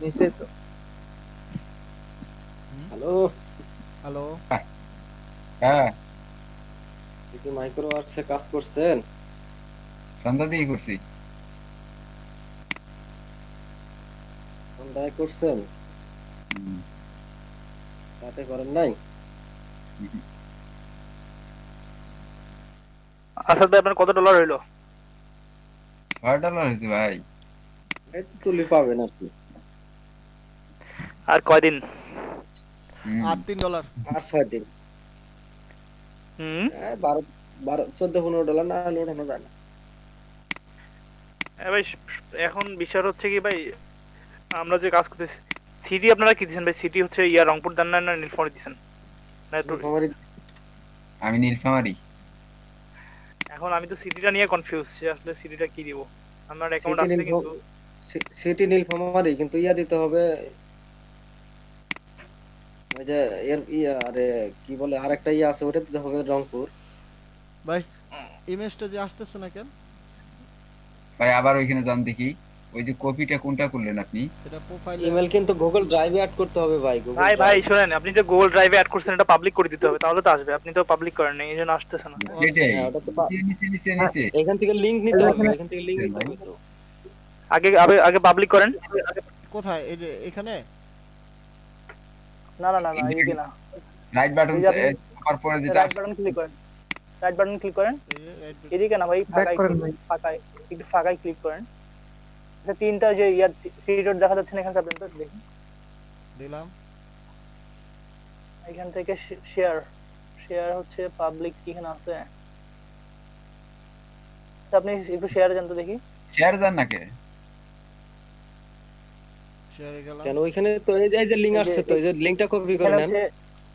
Speaker 4: নিচে তো
Speaker 2: হ্যালো,
Speaker 1: হ্যালো,
Speaker 3: হ্যাঁ,
Speaker 2: কি মাইক্রো ওয়ার্কসে কাজ করছেন?
Speaker 3: সন্ধ্যা দিয়ে করছি।
Speaker 2: সন্ধ্যায় করছেন?
Speaker 3: হুম,
Speaker 2: রাতে করেন নাই?
Speaker 5: আসাদ ভাই আপনার কত ডলার হইলো?
Speaker 3: $6 হয়েছে ভাই।
Speaker 2: এই তো তুলি পাবেন আর কি।
Speaker 5: আর কয়দিন?
Speaker 3: হুম,
Speaker 1: আর $3।
Speaker 2: আর 6 দিন।
Speaker 5: হুম
Speaker 2: 12 14-15 ডলার না হলে ওঠানো যায় না।
Speaker 5: ভাই এখন বিষয় হচ্ছে কি ভাই, আমরা যে কাজ করতেছি সিটি আপনারা কি দিচ্ছেন ভাই? সিটি হচ্ছে ইয়া রংপুর দেন না নীলফামারী দিচ্ছেন না? তো
Speaker 2: আমারই
Speaker 3: আমি নীলফামারী।
Speaker 5: এখন আমি তো সিটিটা নিয়ে কনফিউজ যে আসলে সিটিটা কি দিব। আমার অ্যাকাউন্ট
Speaker 2: সিটি
Speaker 5: আছে কিন্তু
Speaker 2: সিটি নীলফামারী, কিন্তু ইয়া দিতে হবে ওই যে আরে কি বলে আরেকটা ইয়া আছে, ওটা দিতে হবে রংপুর।
Speaker 1: ভাই ইমেজটা যে আসতেছে না কেন?
Speaker 3: ভাই আবার ওইখানে যান দেখি, ওই যে কপিটা কোনটা করলেন আপনি?
Speaker 1: এটা প্রোফাইলে
Speaker 2: ইমেল কিন্তু গুগল ড্রাইভে অ্যাড করতে হবে ভাই, গুগল
Speaker 5: ভাই ভাই শুনেন, আপনি যে গুগল ড্রাইভে অ্যাড করছেন এটা পাবলিক করে দিতে হবে, তাহলে তো আসবে। আপনি তো পাবলিক করেন নাই, এই জন্য আসতেছে না।
Speaker 3: এটাই,
Speaker 2: হ্যাঁ, ওটা তো
Speaker 3: নিচে নিচে নিচে নিচে।
Speaker 2: এখান থেকে লিংক নিতে হবে, এখান থেকে লিংক নিতে হবে তো।
Speaker 5: আগে আগে আগে পাবলিক করেন।
Speaker 1: কোথায়? এই যে এখানে?
Speaker 5: না না না না এইদিকে না,
Speaker 3: রাইট বাটন
Speaker 5: এই যে আপনি
Speaker 3: চাপার পরে যেটা
Speaker 5: রাইট বাটন ক্লিক করেন, রাইট বাটন ক্লিক করেন।
Speaker 1: এই যে right button।
Speaker 5: এদিকে না ভাই,
Speaker 4: ব্যাক
Speaker 5: ফাঁকায়
Speaker 4: করেন ভাই
Speaker 5: ফাঁকায় একটু ফাঁকায় ক্লিক করেন। আচ্ছা তিনটা যে ইয়ার থ্রি ডট দেখা যাচ্ছে না এখানে, আপনি তো দেখুন
Speaker 1: দিলাম।
Speaker 5: এখান থেকে শেয়ার, শেয়ার হচ্ছে পাবলিক এখানে আছে। আচ্ছা, আপনি একটু শেয়ারে যান তো দেখি।
Speaker 3: শেয়ার দেন নাকি?
Speaker 1: শেয়ারে গেলাম।
Speaker 2: কেন ওইখানে তো এই যে লিংক আসছে, তো এই যে লিংকটা কপি করে
Speaker 5: এখানে
Speaker 2: নেন।
Speaker 5: হচ্ছে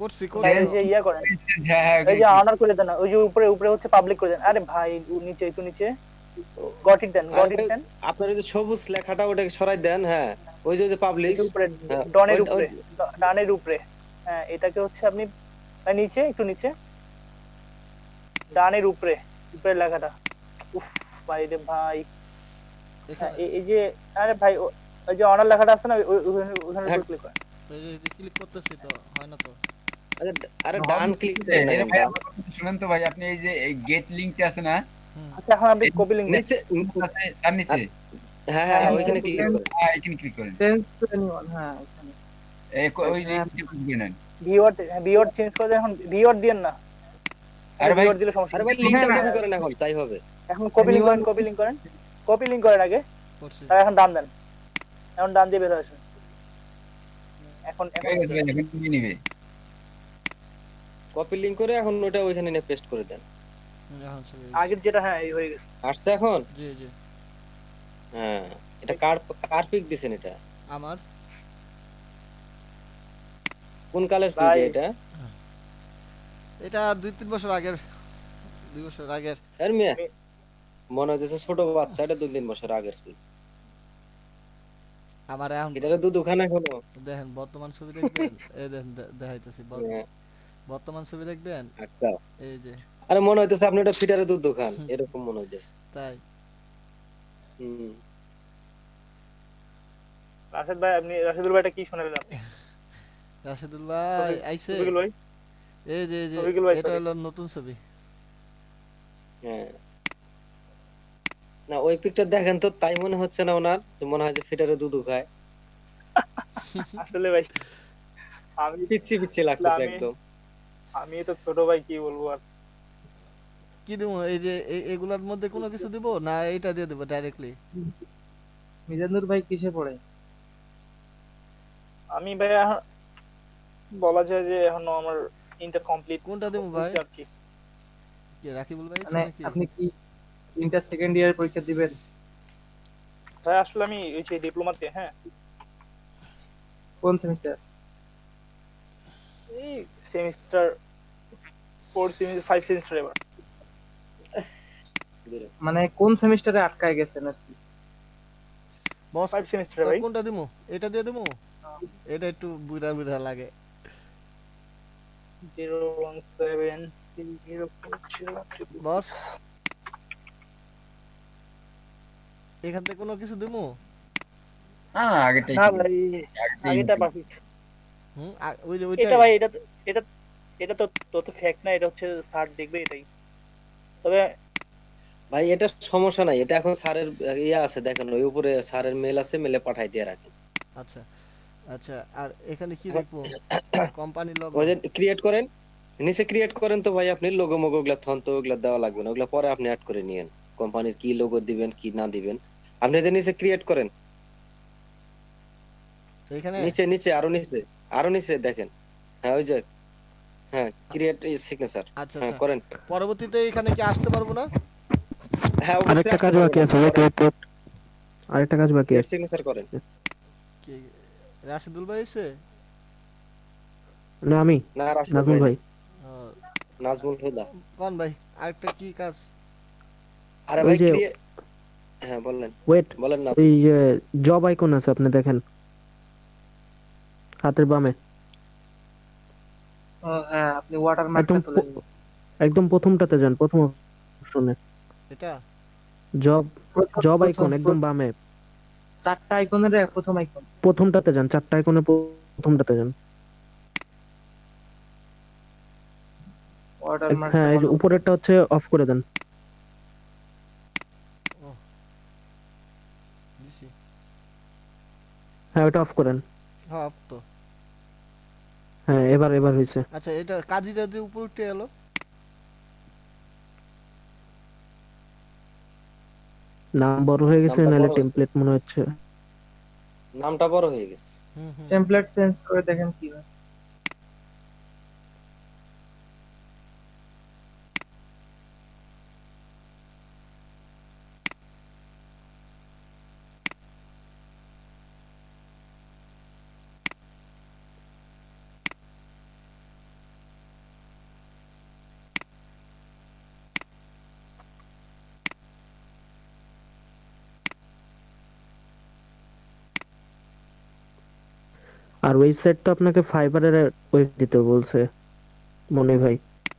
Speaker 1: করছি
Speaker 5: এই
Speaker 1: করছি।
Speaker 5: যে ইয়া করেন,
Speaker 3: হ্যাঁ হ্যাঁ,
Speaker 5: এই যে অনার করে দেন না, ওই যে উপরে উপরে হচ্ছে পাবলিক করে দেন। আরে ভাই নিচে একটু নিচে got it then, got it দেন।
Speaker 2: আপনার ওই যে সবুজ লেখাটা ওটাকে সরাই দেন। হ্যাঁ, ওই যে পাবলিশ
Speaker 5: একটু উপরে
Speaker 2: হ্যাঁ,
Speaker 5: ডনের
Speaker 2: ওই-
Speaker 5: উপরে, ডানের উপরে। হ্যাঁ এটাকে হচ্ছে আপনি নিচে একটু নিচে ডানের উপরে, উপরে লেখাটা। উফ ভাই রে ভাই, হ্যাঁ,
Speaker 1: এখানে
Speaker 5: এই যে আরে ভাই ওই যে অনার লেখাটা আছে না, ওখানে
Speaker 2: হ্যাঁ।
Speaker 5: ক্লিক করেন।
Speaker 1: এই যে ক্লিক করতেছি তো হয় না তো।
Speaker 2: আরে ডান ক্লিক করে
Speaker 3: এর
Speaker 2: নেন।
Speaker 3: ভাই আমার কথা শুনেন তো ভাই, আপনি এই যে গেট লিংকটা আছে না,
Speaker 1: হুম।
Speaker 5: আচ্ছা এখন আপনি কপি লিংক দেন।
Speaker 2: নিচে
Speaker 3: আছে তার নিচে,
Speaker 2: হ্যাঁ হ্যাঁ ওইখানে ক্লিক করেন।
Speaker 3: হ্যাঁ এখানে ক্লিক করেন।
Speaker 4: চেঞ্জ টু এনিওয়ান হ্যাঁ এখানে
Speaker 3: ওই লিংকটা ক্লিক করে নেন।
Speaker 5: ভিওয়ার্ড চেঞ্জ করে দেন, এখন ভিওয়ার্ড দিয়েন না।
Speaker 3: আরে ভাই,
Speaker 5: ভিওয়ার্ড দিলে সমস্যা
Speaker 2: আরে
Speaker 5: নেই।
Speaker 2: ভাই লিংকটা
Speaker 4: হ্যাঁ,
Speaker 2: কপি করেন এখন, তাই হবে।
Speaker 5: এখন কপি লিংক করেন, কপি লিংক করেন, কপি লিংক করেন আগে,
Speaker 1: করছি।
Speaker 5: আর এখন ডান দেন, এখন ডান দিয়ে বের হয়ে আসুন। এখন এখন
Speaker 3: হয়ে গেছে ভাই, এখন তুমি নিবে।
Speaker 2: কপি লিংক করে এখন ওটা ওইখানে নিয়ে পেস্ট করে দেন।
Speaker 1: এখন ছবি
Speaker 5: আগের যেটা হ্যাঁ এই হয়ে গেছে।
Speaker 2: আসছে এখন?
Speaker 1: জি জি।
Speaker 2: হ্যাঁ, এটা কার পিক দিছেন? এটা
Speaker 1: আমার
Speaker 2: কোন কালের পিক
Speaker 5: ভাই,
Speaker 2: এটা?
Speaker 1: এটা 2-3 বছর আগের, 2 বছর আগের।
Speaker 2: এর মেয়ে মনে হচ্ছে ছোট বাচ্চা, এটা 2-3 বছর আগের পিক।
Speaker 1: আমার এখন
Speaker 2: এটারে দুধ খানা এখনো।
Speaker 1: দেখেন বর্তমান ছবি দেখবেন। এই দেখেন দেখাইতেছি
Speaker 2: হ্যাঁ,
Speaker 1: বর্তমান ছবি দেখবেন।
Speaker 2: আচ্ছা।
Speaker 1: এই যে
Speaker 2: আরে মনে হইতেছে আপনি এটা ফিটারে দুধ খান, এরকম মনে হইতেছে।
Speaker 1: তাই।
Speaker 2: হুম।
Speaker 5: রাশেদ ভাই, আপনি রাশেদুল ভাইটা কি শোনালেন আপনি?
Speaker 1: রাশেদুল ভাই আইছে।
Speaker 5: ছবিগুলো ওই
Speaker 1: এই যে
Speaker 5: ছবিগুলো ভাই,
Speaker 1: এটা
Speaker 5: ছবি।
Speaker 1: হলো নতুন ছবি।
Speaker 2: হ্যাঁ, না ওই পিকটা দেখেন তো, তাই মনে হচ্ছে না ওনার, যে মনে হয় যে ফিটারে দুধ খায়।
Speaker 5: আসলে ভাই আমি
Speaker 2: পিচ্ছি পিচ্ছি লাগতেছে
Speaker 5: আমি-
Speaker 2: একদম।
Speaker 5: আমি তো ছোট ভাই, কি বলবো আর।
Speaker 1: কি দেবো এই যে এগুলার মধ্যে কোনো কিছু দিব না এইটা দিয়ে দেবো ডাইরেক্টলি?
Speaker 4: মিজানুর ভাই কিসে পড়ে?
Speaker 5: আমি ভাইয়া বলা যায় যে এখনো আমার ইন্টার কমপ্লিট
Speaker 1: কোনটা দেবো ভাই?
Speaker 5: হচ্ছে আর কি।
Speaker 1: কি রাকিবুল ভাই আছে
Speaker 4: মানে
Speaker 1: নাকি?
Speaker 4: আপনি কি ইন্টার সেকেন্ড ইয়ার পরীক্ষা দিবেন?
Speaker 5: ভাই আসলে আমি ওই যে ডিপ্লোমাতে, হ্যাঁ
Speaker 4: কোন সেমিস্টার?
Speaker 5: এই সেমিস্টার 4 সেমিস্টার 5 সেমিস্টার এবার।
Speaker 4: মানে কোন সেমিস্টারে আটকায় গেছেন আর কি?
Speaker 1: বস
Speaker 5: 5 সেমিস্টার
Speaker 1: তো
Speaker 5: ভাই।
Speaker 1: কোনটা দিমু? এটা দিয়ে দিমু? এটা একটু বুড়া বুড়া লাগে।
Speaker 5: 017
Speaker 1: বস এখান থেকে কোনো কিছু দিমু?
Speaker 3: না আগেরটাই
Speaker 5: না
Speaker 3: ঠিক
Speaker 5: ভাই,
Speaker 3: আছে, আগেরটাই
Speaker 5: আগেটা
Speaker 3: ঠিক।
Speaker 5: পারফেক্ট।
Speaker 1: ওই যে
Speaker 5: এটা
Speaker 1: ওইটাই।
Speaker 5: ভাই, এটা এটা তো তত ফ্যাক্ট না, এটা হচ্ছে স্যার দেখবে এটাই। তবে
Speaker 2: ভাই এটা সমস্যা নাই, এটা এখন স্যারের ইয়ে আছে, দেখেন ওই উপরে স্যারের মেল আছে, মেলে পাঠাই দিয়ে রাখেন।
Speaker 1: আচ্ছা আচ্ছা, আর এখানে কি দেখবো? Company logo.
Speaker 2: ওই যে ক্রিয়েট করেন, নিচে ক্রিয়েট করেন তো ভাই, আপনি লোগো মোগো গুলা থন তো ওগুলা দেওয়া লাগবে না, ওগুলা পরে আপনি অ্যাড করে নিয়েন। কোম্পানির কি লোগো দিবেন কি না দিবেন, আপনি যে নিচে ক্রিয়েট করেন,
Speaker 1: এখানে
Speaker 2: নিচে নিচে আরো নিচে দেখেন। হ্যাঁ ওই যে, হ্যাঁ ক্রিয়েট সিগনেচার,
Speaker 1: আচ্ছা
Speaker 2: হ্যাঁ
Speaker 1: আচ্ছা,
Speaker 2: করেন।
Speaker 1: পরবর্তীতে এখানে কি আসতে পারবো না?
Speaker 2: হ্যাঁ অবশ্যই
Speaker 6: আরেকটা
Speaker 2: আসতে
Speaker 6: কাজ
Speaker 2: পারবেন,
Speaker 6: বাকি আছে,
Speaker 2: আপনি
Speaker 6: ওয়েট
Speaker 2: করেন,
Speaker 6: ওয়েট ওয়েট, আরেকটা কাজ বাকি
Speaker 2: ক্রিয়েট
Speaker 6: আছে।
Speaker 2: সিগনেচার করেন।
Speaker 1: কি রাশিদুল ভাই এসে?
Speaker 6: না আমি,
Speaker 2: না রাশিদ
Speaker 6: নাজমুল
Speaker 2: ভাই না,
Speaker 6: ভাই।
Speaker 2: নাজমুল হুদা।
Speaker 1: কোন ভাই? আরেকটা কি কাজ?
Speaker 2: আরে
Speaker 6: ওই
Speaker 2: ভাই
Speaker 6: যে
Speaker 2: ক্রিয়েট, হ্যাঁ বললেন,
Speaker 6: ওয়েট,
Speaker 2: বলেন না।
Speaker 6: ওই যে জব আইকন আছে আপনি দেখেন হাতের বামে,
Speaker 4: ও হ্যাঁ, আপনি ওয়াটার
Speaker 6: একদম
Speaker 4: মার্কটা তুলে নিন।
Speaker 6: একদম প্রথমটাতে যান, প্রথম অপশনে
Speaker 1: এটা
Speaker 6: জব, জব আইকন
Speaker 4: প্রথম
Speaker 6: একদম বামে,
Speaker 4: চারটা আইকনের প্রথম আইকন।
Speaker 6: প্রথমটাতে যান, চারটা আইকনের প্রথমটাতে যান।
Speaker 4: ওয়াটার মার্কটা
Speaker 6: হ্যাঁ এই যে উপরেরটা হচ্ছে অফ করে দেন।
Speaker 1: দিছি।
Speaker 6: হ্যাঁ ওটা অফ করেন।
Speaker 1: হ্যাঁ তো।
Speaker 6: হ্যাঁ এবার এবার হয়েছে।
Speaker 1: আচ্ছা এটা কাজীটা যে উপরে উঠে এলো,
Speaker 6: নাম বড় হয়ে গেছে
Speaker 2: নামটা
Speaker 6: নাহলে
Speaker 2: বড় হয়েছে,
Speaker 6: টেমপ্লেট মনে হচ্ছে।
Speaker 2: নামটা বড় হয়ে গেছে।
Speaker 4: টেমপ্লেট চেঞ্জ করে দেখেন কি হয়।
Speaker 6: আর ওয়েবসাইট তো আপনাকে ফাইবারের ওয়েব দিতে বলছে মনে ভাই,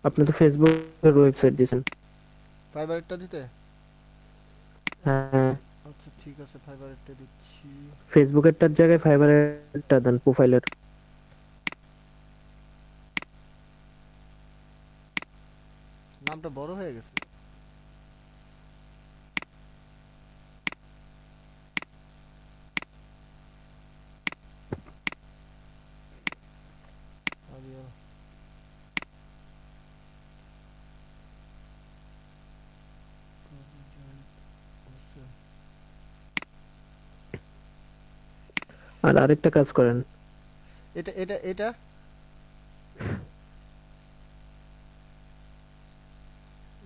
Speaker 6: আপনি তো ফেসবুকের ওয়েবসাইট দিয়েছেন।
Speaker 1: ফাইবারটা দিতে?
Speaker 6: হ্যাঁ
Speaker 1: আচ্ছা ঠিক আছে, ফাইবারটা দিচ্ছি।
Speaker 6: ফেসবুকেরটার জায়গায় ফাইবারেরটা দেন প্রোফাইলের।
Speaker 1: নামটা বড় হয়ে গেছে। আরিয়া। আচ্ছা,
Speaker 6: আর আরেকটা কাজ করেন,
Speaker 1: এটা এটা এটা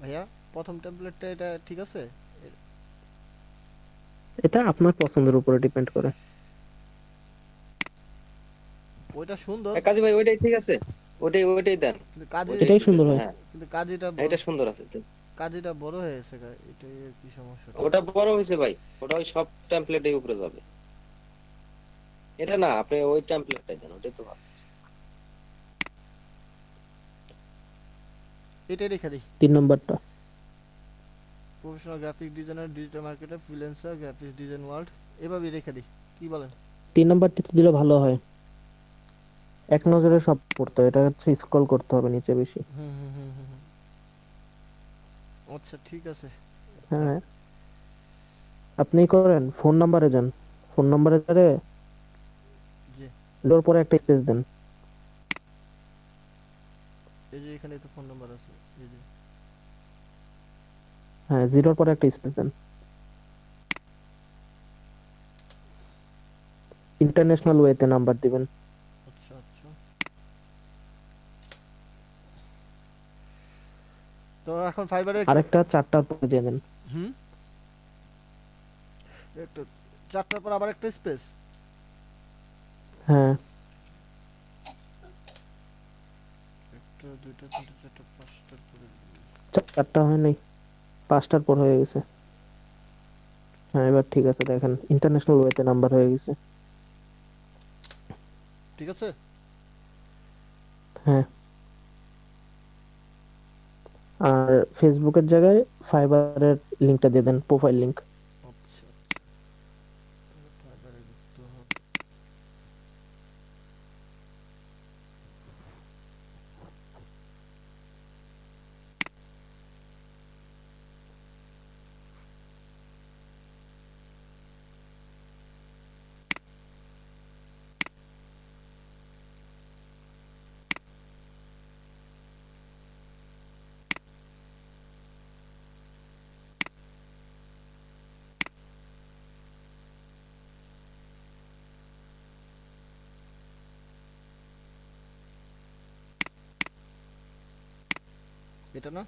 Speaker 1: ভাইয়া প্রথম টেমপ্লেটটা এটা ঠিক আছে?
Speaker 6: এটা আপনার পছন্দের উপরে ডিপেন্ড করে।
Speaker 1: ওইটা সুন্দর
Speaker 2: কাজী ভাই ওইটাই ঠিক আছে, ওইটাই ওইটাই দেন,
Speaker 1: কিন্তু কাজী,
Speaker 2: ওইটাই
Speaker 6: এটাই
Speaker 2: ঠিক
Speaker 6: সুন্দর
Speaker 2: আছে।
Speaker 6: হয়।
Speaker 2: হ্যাঁ
Speaker 1: কিন্তু কাজীটা
Speaker 2: এটা সুন্দর আছে।
Speaker 1: কাজীটা বড় হয়ে গেছে এটাই আর কি সমস্যাটা।
Speaker 2: ওটা বড় হয়েছে ভাই, ওটা ওই সব টেমপ্লেটের উপরে যাবে। এটা না, আপনি ওই টেমপ্লেটটাই দেন, ওটাই তো ভালো আছে।
Speaker 1: এটাই রেখে দিই।
Speaker 6: 3 নম্বরটা।
Speaker 1: Professional graphic designer, digital marketer, freelancer, graphics design world, এভাবেই রেখে দিই, কি বলেন?
Speaker 6: 3 নম্বরটিতে দিলে ভালো হয়, এক নজরে সব পড়তে হয়, এটা হচ্ছে স্ক্রল করতে হবে নিচে বেশি।
Speaker 1: হুম হুম হুম হুম হুম। আচ্ছা ঠিক আছে।
Speaker 6: হ্যাঁ আপনি করেন, ফোন নাম্বারে যান, ফোন নাম্বারে ধরে
Speaker 1: জি,
Speaker 6: ওর পরে একটা স্পেস দেন।
Speaker 1: এই যে এখানে তো ফোন নাম্বার আছে, এই যে
Speaker 6: হ্যাঁ, জিরোর পরে একটা স্পেস দেন। ইন্টারন্যাশনাল ওয়েতে নাম্বার দিবেন।
Speaker 1: আচ্ছা আচ্ছা, তো এখন ফাইবারে
Speaker 6: আরেকটা 4টার পরে দিয়ে দেন।
Speaker 1: হুম, একটু 4টার পর আবার একটা স্পেস।
Speaker 6: হ্যাঁ,
Speaker 1: একটা, দুইটা, তিনটা, চারটা, 5টার পরে।
Speaker 6: 4টা হয় নাই, 5টার পর হয়ে গেছে। হ্যাঁ, এবার ঠিক আছে, দেখেন ইন্টারন্যাশনাল ওয়েতে নাম্বার হয়ে গেছে।
Speaker 1: ঠিক আছে।
Speaker 6: হ্যাঁ, আর ফেসবুকের জায়গায় ফাইবারের লিংকটা দিয়ে দেন, প্রোফাইল লিংক।
Speaker 1: আচ্ছা আচ্ছা, ফাইবারে যুক্ত হবে। এটা না,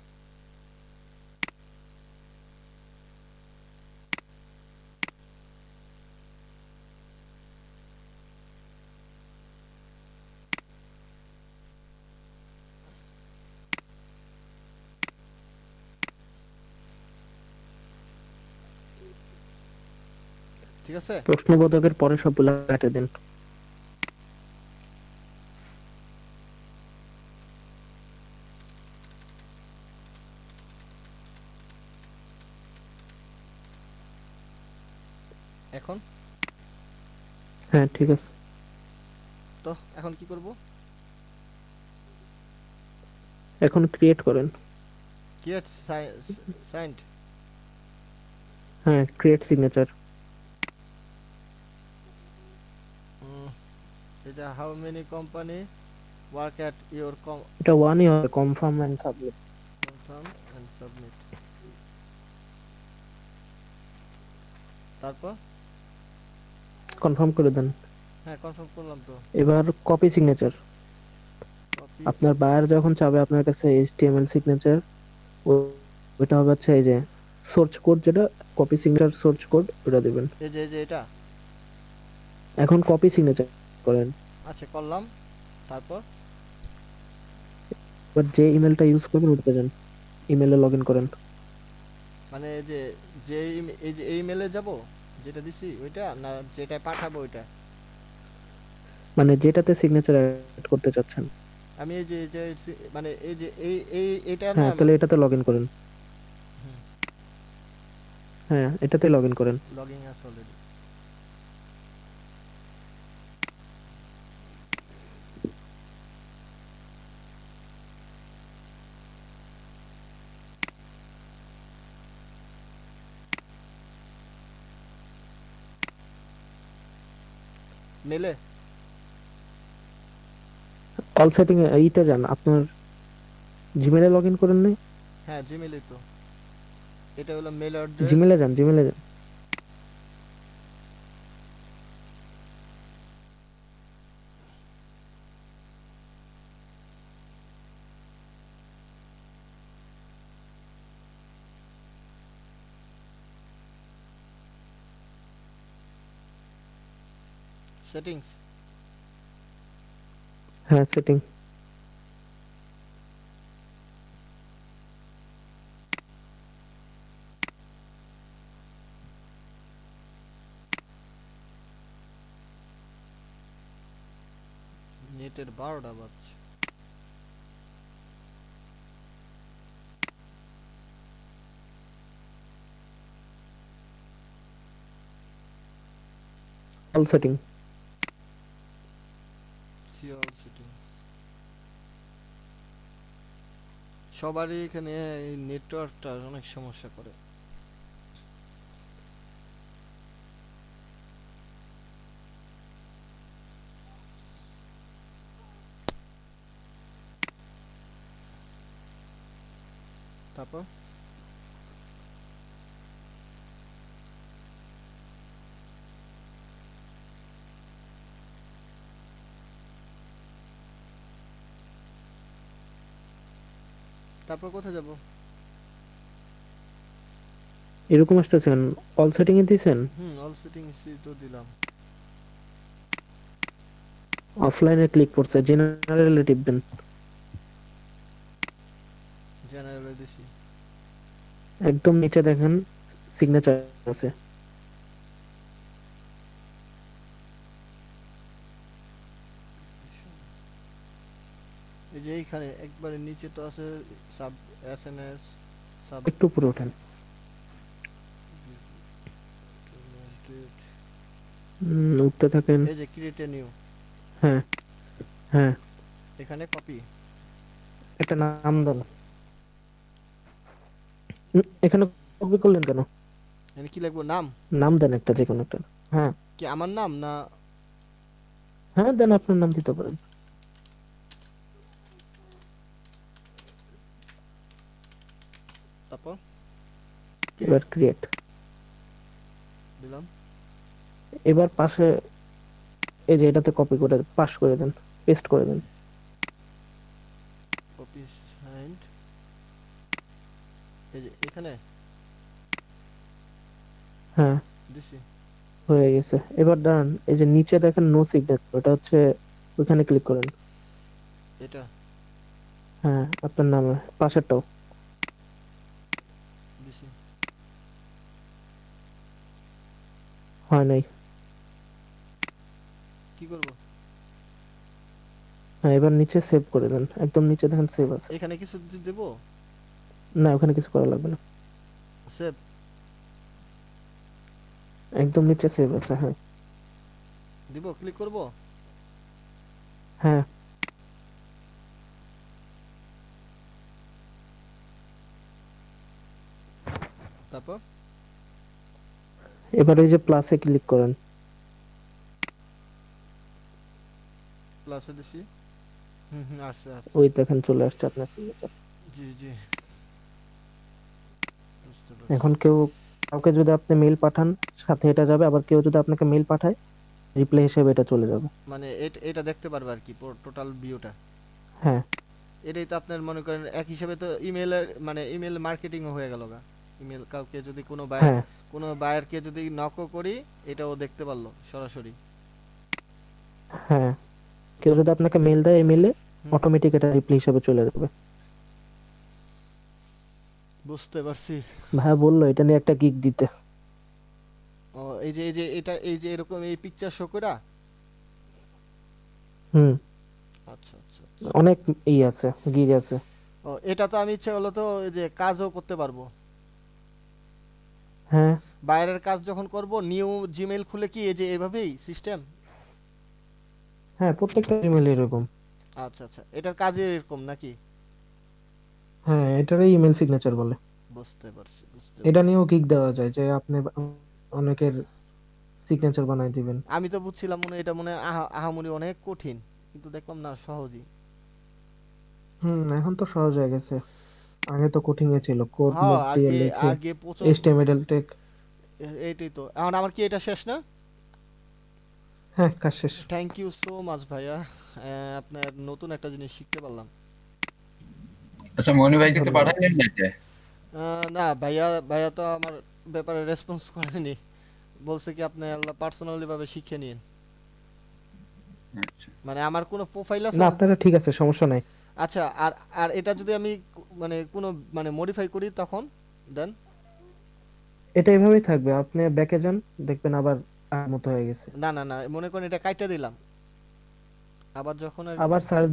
Speaker 1: ঠিক আছে।
Speaker 6: প্রশ্নবোধকের পরে সবগুলা কেটে দেন।
Speaker 1: এখন
Speaker 6: হ্যাঁ, ঠিক আছে।
Speaker 1: তো এখন কি করব?
Speaker 6: এখন ক্রিয়েট করেন।
Speaker 1: Create signed.
Speaker 6: হ্যাঁ, ক্রিয়েট সিগনেচার।
Speaker 1: এটা how many company work at your
Speaker 6: এটা ওয়ানই হবে, confirm and submit.
Speaker 1: Confirm and submit. তারপর
Speaker 6: কনফার্ম করে দেন।
Speaker 1: হ্যাঁ, কনফার্ম করলাম তো।
Speaker 6: এবার কপি সিগনেচার।
Speaker 1: কপি।
Speaker 6: আপনার বায়ার যখন চাবে আপনার কাছে এইচটিএমএল সিগনেচার, ওইটা হবে হচ্ছে এই যে সোর্স কোড, যেটা কপি সিগনেচার সোর্স কোড, ওটা দিবেন।
Speaker 1: এই যে এটা।
Speaker 6: এখন কপি সিগনেচার করেন।
Speaker 1: আচ্ছা, করলাম। তারপর
Speaker 6: এবার যে ইমেলটা ইউজ করবেন ওটাতে যান, ইমেলে লগ ইন করেন।
Speaker 1: মানে এই যে এই মেলে যাব, যেটা দিছি ওইটা, না যেটা পাঠাবো ওইটা?
Speaker 6: মানে যেটাতে সিগনেচার অ্যাড করতে চাচ্ছেন।
Speaker 1: আমি মানে এই যে এটা না।
Speaker 6: হ্যাঁ, তাহলে এটাতে লগ ইন করেন।
Speaker 1: হুম,
Speaker 6: হ্যাঁ, এটাতে লগ ইন করেন।
Speaker 1: লগিং আছে অলরেডি। মেলে।
Speaker 6: অল সেটিং এ এইটা যান, আপনার জিমেলে লগ ইন করেন নাই?
Speaker 1: হ্যাঁ, জিমেলে তো। এটা হলো মেল অ্যাড্রেস।
Speaker 6: জিমেলে যান, জিমেলে যান।
Speaker 1: সেটিংস।
Speaker 6: হ্যাঁ, সেটিং।
Speaker 1: নেটের 12টা বাজছে।
Speaker 6: All setting.
Speaker 1: See all settings. সবারই এখানে এই নেটওয়ার্কটা অনেক সমস্যা করে। তারপর তারপর কোথায় যাব?
Speaker 6: এরকম আসতেছেন, অল সেটিং এ দিয়েছেন,
Speaker 1: অল সেটিংস তো দিলাম।
Speaker 6: অফলাইনে ক্লিক করছে, জেনারেলে টিপবেন।
Speaker 1: জেনারেলে দিছি।
Speaker 6: একদম নিচে দেখেন সিগনেচার আছে।
Speaker 1: এই যে এইখানে একবারে নিচে তো আছে সাব এসএমএস সাব
Speaker 6: একটু উপরে ওঠেন। উঠতে থাকেন।
Speaker 1: এই যে ক্রিয়েট এ নিউ,
Speaker 6: হ্যাঁ হ্যাঁ,
Speaker 1: এখানে কপি।
Speaker 6: একটা নাম দেন। এখানে কপি করলেন কেন?
Speaker 1: এখানে কি লিখবো? নাম?
Speaker 6: নাম দেন একটা, যে কোনো একটা। হ্যাঁ
Speaker 1: কি আমার নাম না?
Speaker 6: হ্যাঁ, দেন, আপনার নাম দিতে পারেন।
Speaker 1: তারপর
Speaker 6: এবার ক্রিয়েট
Speaker 1: দিলাম।
Speaker 6: এবার পাশে এই যে এটাতে কপি করে পাস করে দেন, পেস্ট করে দেন।
Speaker 1: কপি সাইন্ড, এই যে এখানে
Speaker 6: হ্যাঁ
Speaker 1: দিছি।
Speaker 6: হয়ে গেছে। এবার দাঁড়ান, এই যে নিচে দেখেন নো সিগনেচার, ওটা হচ্ছে ওইখানে ক্লিক করেন।
Speaker 1: এটা
Speaker 6: হ্যাঁ, আপনার নামে পাশেরটাও।
Speaker 1: দিছি।
Speaker 6: হয় নাই।
Speaker 1: কি করব?
Speaker 6: হ্যাঁ, এবার নিচে সেভ করে দেন, একদম নিচে দেখেন সেভ আছে।
Speaker 1: এখানে কিছু দেব?
Speaker 6: না, ওখানে কিছু করা লাগবে না,
Speaker 1: সেভ।
Speaker 6: একদম নিচে সেভ আছে। হ্যাঁ
Speaker 1: দিব, ক্লিক করব।
Speaker 6: হ্যাঁ,
Speaker 1: তারপর
Speaker 6: এবার এই যে প্লাসে ক্লিক করেন।
Speaker 1: প্লাসে দিছি। আসছে আসছে।
Speaker 6: ওই দেখেন চলে আসছে আপনার সিগনেচার।
Speaker 1: জি জি, বুঝতে
Speaker 6: এখন
Speaker 1: পারছি।
Speaker 6: কাউকে যদি আপনি মেইল পাঠান, সাথে এটা যাবে, আবার কেউ যদি আপনাকে মেইল পাঠায়, রিপ্লাই হিসেবে এটা চলে যাবে।
Speaker 1: মানে এটা দেখতে পারবে আর কি, টোটাল ভিউটা।
Speaker 6: হ্যাঁ
Speaker 1: এটাই তো আপনার মনে করেন এক হিসাবে তো ইমেলের মানে ইমেল মার্কেটিংও হয়ে গেল গা। ইমেল কাউকে যদি
Speaker 6: হ্যাঁ
Speaker 1: কোনো বায়ারকে যদি নকও করি, এটাও দেখতে পারলো সরাসরি।
Speaker 6: হ্যাঁ, কেউ যদি আপনাকে মেইল দেয়, ইমেলে
Speaker 1: হুম,
Speaker 6: অটোমেটিক এটা রিপ্লাই হিসেবে চলে যাবে।
Speaker 1: বুঝতে পারছি।
Speaker 6: ভাইয়া বললো এটা নিয়ে একটা গিগ দিতে।
Speaker 1: ও এই যে এটা এই যে এরকম এই পিকচার শো করা।
Speaker 6: হুম,
Speaker 1: আচ্ছা আচ্ছা আচ্ছা।
Speaker 6: অনেক আছে, গিগ আছে।
Speaker 1: ও এটা তো আমি ইচ্ছে হলো তো এই যে কাজও করতে পারবো।
Speaker 6: হ্যাঁ
Speaker 1: বাইরের কাজ যখন করব, নিউ জিমেইল খুলে কি এই যে এভাবেই সিস্টেম?
Speaker 6: হ্যাঁ, প্রত্যেকটা ইমেল এরকম।
Speaker 1: আচ্ছা আচ্ছা, এটার কাজে এরকম নাকি?
Speaker 6: হ্যাঁ, এটারই ইমেল সিগনেচার বলে।
Speaker 1: বুঝতে পারছি বুঝতে
Speaker 6: এটা
Speaker 1: পারছি।
Speaker 6: নিয়েও গিগ দেওয়া যায়, যে আপনি অনেকের সিগনেচার বানাই দিবেন।
Speaker 1: আমি তো বুঝছিলাম এটা মনে হয় আহামরি অনেক কঠিন, কিন্তু দেখলাম না সহজই।
Speaker 6: এখন তো সহজ হয়ে গেছে, আগে তো কঠিন ছিল, কোড
Speaker 1: হ্যাঁ,
Speaker 6: মুড দিয়ে
Speaker 1: আগে
Speaker 6: লিখে
Speaker 1: আগে প্রচুর।
Speaker 6: HTML tech.
Speaker 1: এইটাই তো, এখন আমার কি এটা শেষ না?
Speaker 6: হ্যাঁ, কাজ শেষ।
Speaker 1: থ্যাংক ইউ সো মাচ ভাইয়া। আপনার নতুন একটা জিনিস শিখতে পারলাম।
Speaker 3: আচ্ছা, মনি ভাইকে তো
Speaker 6: ধন্যবাদ।
Speaker 3: পাঠাইলেন না যে?
Speaker 1: না ভাইয়া, ভাইয়া তো আমার ব্যাপারে রেসপন্স করেনি। বলছে কি আপনি আল্লাহ পার্সোনালি ভাবে শিখে নিন।
Speaker 3: আচ্ছা,
Speaker 1: মানে আমার কোনো প্রোফাইল আছে?
Speaker 6: না, আপনারা ঠিক আছে, সমস্যা নাই।
Speaker 1: আচ্ছা, আর আর এটা যদি আমি মানে কোনো মানে মডিফাই করি তখন দেন?
Speaker 6: এটা এভাবেই থাকবে, আপনি ব্যাকে যান, দেখবেন আবার আগের মতো হয়ে গেছে।
Speaker 1: না না না, মনে করেন এটা কাইটা দিলাম, আবার যখন আর কি
Speaker 6: আবার সার্চ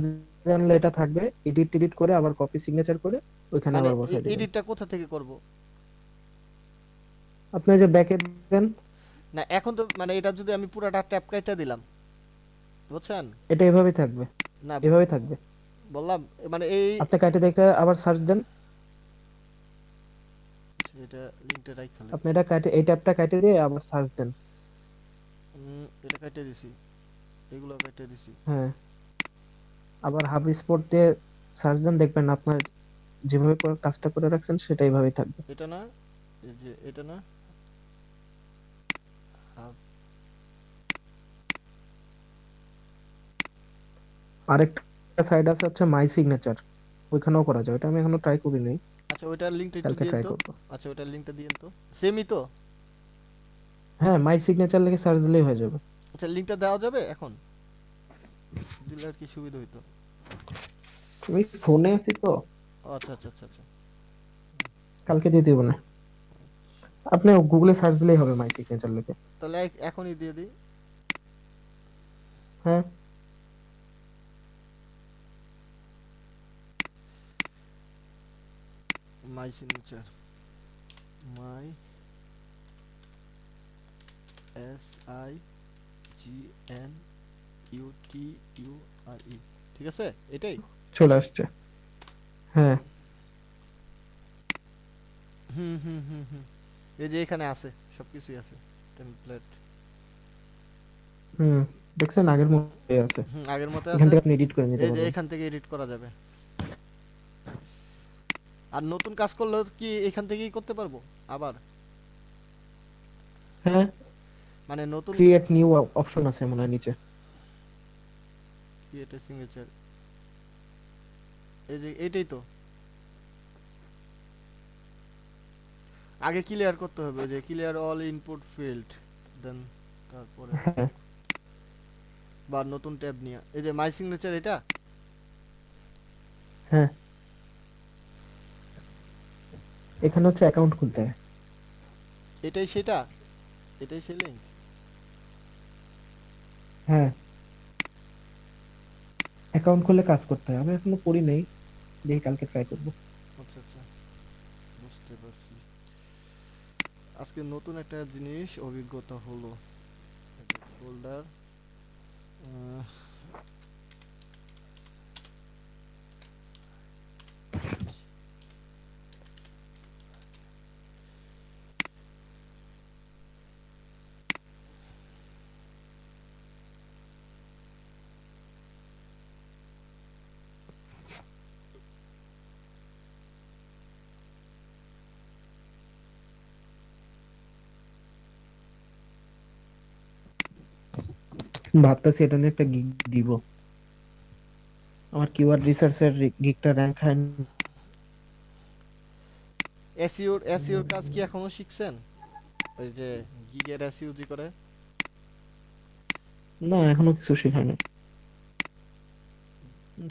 Speaker 6: জানলে এটা থাকবে, এডিট টিডিট করে আবার কপি সিগনেচার করে ওইখানে
Speaker 1: মানে
Speaker 6: আবার বসাই দিবেন।
Speaker 1: এডিটটা কোথা থেকে করব?
Speaker 6: আপনি যে ব্যাকে দেন,
Speaker 1: না এখন তো মানে এটা যদি আমি পুরাটা ট্যাপ কাইটা দিলাম, বুঝছেন?
Speaker 6: এটা এভাবেই থাকবে,
Speaker 1: না
Speaker 6: এভাবেই থাকবে।
Speaker 1: বললাম মানে এই
Speaker 6: আপনি কাটে দেখে আবার সার্চ দেন।
Speaker 1: এটা লিংকটা রাখা
Speaker 6: আপনি
Speaker 1: লাগবে।
Speaker 6: এটা কাটে, এই ট্যাবটা কাটে দিয়ে আবার সার্চ দেন।
Speaker 1: এটা কাইটা দিছি, এগুলো কাইটা দিছি।
Speaker 6: হ্যাঁ, আবার হাব স্পট দিয়ে সার্চ দেন, দেখবেন আপনার যেভাবে কাজটা করে রাখছেন সেটা এইভাবেই থাকবে।
Speaker 1: এটা না, এই যে এটা না, আহ,
Speaker 6: আরেকটা সাইড আছে হচ্ছে মাই সিগনেচার, ওইখানেও করা যায়, ওটা আমি এখনো ট্রাই করি নাই,
Speaker 1: আচ্ছা ওইটার লিংকটা একটু
Speaker 6: কালকে
Speaker 1: দিয়েন
Speaker 6: ট্রাই
Speaker 1: তো।
Speaker 6: করবো।
Speaker 1: আচ্ছা ওইটার লিংকটা দিয়েন তো, সেমই তো?
Speaker 6: হ্যাঁ, মাই সিগনেচার লিখে সার্চ দিলেই হয়ে যাবে।
Speaker 1: আচ্ছা লিংকটা দেওয়া যাবে এখন? দিলে আর কি সুবিধা হইতো।
Speaker 6: আমি ফোনে আছি তো,
Speaker 1: ও আচ্ছা আচ্ছা আচ্ছা আচ্ছা।
Speaker 6: কালকে দিয়ে দিব না। আপনি গুগলে সার্চ দিলেই হবে মাই সিগনেচার লিখে।
Speaker 1: তাহলে এখনই দিয়ে দিই।
Speaker 6: হ্যাঁ,
Speaker 1: মাই সিগনেচার, মাই SIGNUTURE, ঠিক আছে এটাই?
Speaker 6: চলে আসছে। হ্যাঁ,
Speaker 1: হুম হুম হুম হুম, এই যে এখানে আছে, সবকিছুই আছে, টেমপ্লেট।
Speaker 6: হুম, দেখছেন আগের মতোই আছে।
Speaker 1: হুম আগের মতো
Speaker 6: এখান
Speaker 1: আছে।
Speaker 6: থেকে আপনি এডিট করে নিতে
Speaker 1: এই যে
Speaker 6: পারবেন।
Speaker 1: এখান থেকে এডিট করা যাবে। আর নতুন কাজ করলে কি এখান থেকেই করতে পারবো আবার?
Speaker 6: হ্যাঁ,
Speaker 1: মানে নতুন
Speaker 6: ক্রিয়েট নিউ অপশন আছে মনে হয় নিচে।
Speaker 1: ক্রিয়েট সিগনেচার, এই যে এইটাই তো। আগে ক্লিয়ার করতে হবে, যে ক্লিয়ার অল ইনপুট ফিল্ড, দেন তারপরে
Speaker 6: হ্যাঁ,
Speaker 1: বা নতুন ট্যাব নিয়ে, এই যে মাই সিগনেচার এটা।
Speaker 6: হ্যাঁ, এখানে হচ্ছে অ্যাকাউন্ট খুলতে হয়।
Speaker 1: এটাই সেটা, এটাই সেই লিঙ্ক।
Speaker 6: হ্যাঁ, অ্যাকাউন্ট খুলে কাজ করতে হয়, আমি এখনো করি নাই, দেখি কালকে ট্রাই করবো।
Speaker 1: আচ্ছা আচ্ছা, বুঝতে পারছি। আজকে নতুন একটা জিনিস অভিজ্ঞতা হলো। ফোল্ডার,
Speaker 6: ভাবতেছি এটা নিয়ে একটা গিগ দিব। আমার কিওয়ার্ড রিসার্চের গিগটা র্যাঙ্ক হয়নি।
Speaker 1: এসইওর কাজ কি এখনো শিখছেন? ওই যে গিগের এসইও জি করে।
Speaker 6: না, এখনো কিছু শেখায়নি।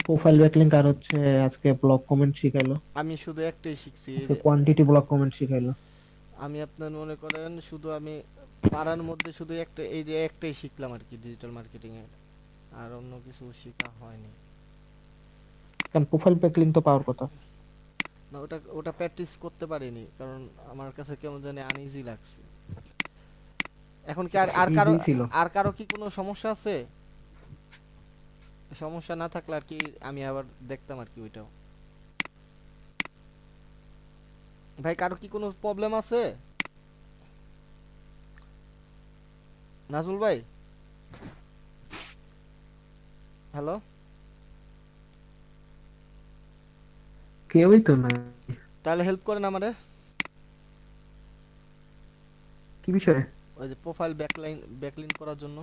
Speaker 6: প্রোফাইল ব্যাকলিংক আর হচ্ছে আজকে ব্লক কমেন্ট শিখাইলো,
Speaker 1: আমি শুধু একটাই শিখছি, এই
Speaker 6: আজকে
Speaker 1: যে
Speaker 6: কোয়ান্টিটি ব্লক কমেন্ট শিখাইলো।
Speaker 1: আমি আপনার মনে করেন শুধু আমি পাড়ার মধ্যে শুধু একটা, এই যে একটাই শিখলাম আর কি ডিজিটাল মার্কেটিং এর, আর অন্য কিছু শেখা হয়নি।
Speaker 6: কারণ প্রোফাইল ব্যাকলিংক তো পাওয়ার কথা।
Speaker 1: না ওটা ওটা প্র্যাকটিস করতে পারিনি, কারণ আমার কাছে কেমন জানি আনইজি লাগছে। এখন কি আর আর কারো,
Speaker 6: ইজি ছিল।
Speaker 1: আর কারো কি কোনো সমস্যা আছে? সমস্যা না থাকলে আর কি আমি আবার দেখতাম আর কি ওইটাও। ভাই কারো কি কোনো প্রবলেম আছে? নাজমুল ভাই, হ্যালো।
Speaker 6: কেউই তো না।
Speaker 1: তাহলে হেল্প করেন আমারে,
Speaker 6: কি বিষয়ে?
Speaker 1: ওই যে প্রোফাইল ব্যাকলিন করার জন্য।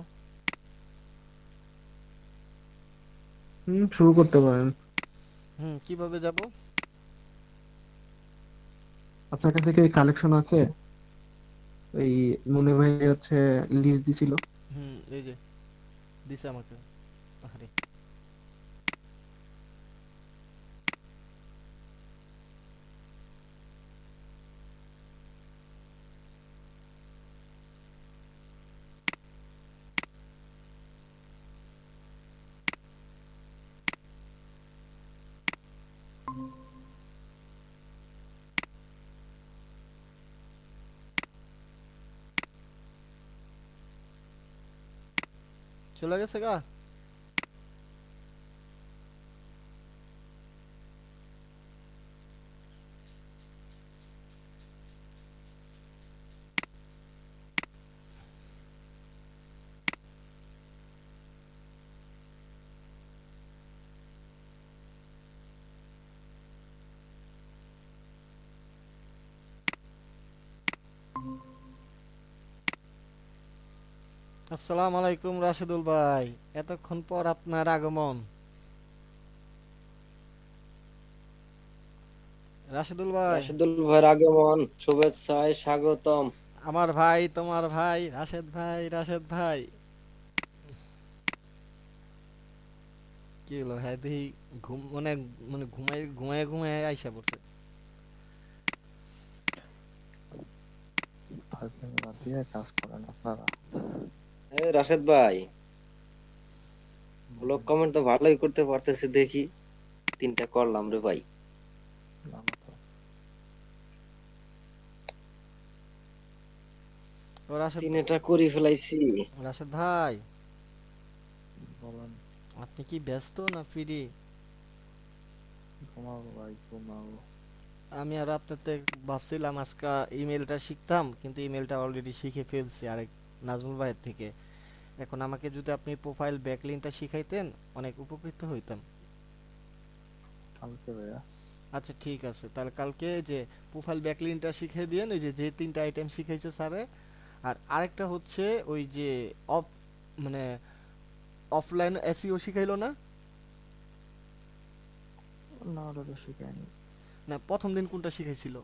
Speaker 6: শুরু করতে পারেন।
Speaker 1: হুম কিভাবে যাব?
Speaker 6: আপনার কাছে কি ওই কালেকশন আছে? ওই মনে হয় হচ্ছে লিস্ট দিছিল।
Speaker 1: হুম এই যে দিছে আমাকে। আরে চলে গেছে গা। আসসালামু আলাইকুম রাশিদুল ভাই, এতক্ষণ পর আপনার আগমন। রাশেদুল ভাই,
Speaker 2: রাশিদুল ভাইয়ের আগমন শুভেচ্ছায় স্বাগতম।
Speaker 1: আমার ভাই, তোমার ভাই, রাশেদ ভাই, রাশেদ ভাই। কি হলো? হ্যাঁ দেখি ঘুম মানে মানে ঘুমাই ঘুমায় ঘুমায় আইসা পড়ছে।
Speaker 7: ফাজলামি বাদ দিয়ে কাজ করেন আপনারা।
Speaker 2: এই রাশেদ ভাই, ব্লগ কমেন্ট তো ভালোই করতে পারতেছি দেখি, 3টা করলাম রে ভাই।
Speaker 7: ভালো তো।
Speaker 1: ও রাশেদ,
Speaker 2: 3টা করে ফেলাইছি।
Speaker 1: রাশেদ ভাই,
Speaker 7: বলেন।
Speaker 1: আপনি কি ব্যস্ত না ফ্রি?
Speaker 7: ঘুমাবো ভাই, ঘুমাবো।
Speaker 1: আমি আর আপনাতে ভাবছিলাম আজকে ইমেলটা শিখতাম, কিন্তু ইমেলটা অলরেডি শিখে ফেলছি আরেক নাজমুল ভাইয়ের থেকে। এখন আমাকে যদি আপনি প্রোফাইল ব্যাকলিংকটা শিখাইতেন, অনেক উপকৃত হইতাম।
Speaker 7: কালকে ভাইয়া।
Speaker 1: আচ্ছা ঠিক আছে, তাহলে কালকে যে প্রোফাইল ব্যাকলিংকটা শিখিয়ে দিয়েন, ওই যে যে 3টা আইটেম শিখাইছে স্যারে। আর আরেকটা হচ্ছে ওই যে অফ মানে অফলাইন এসইও শিখাইলো না?
Speaker 7: না, ওটা তো শিখায়নি।
Speaker 1: না, প্রথম দিন কোনটা শিখাইছিল?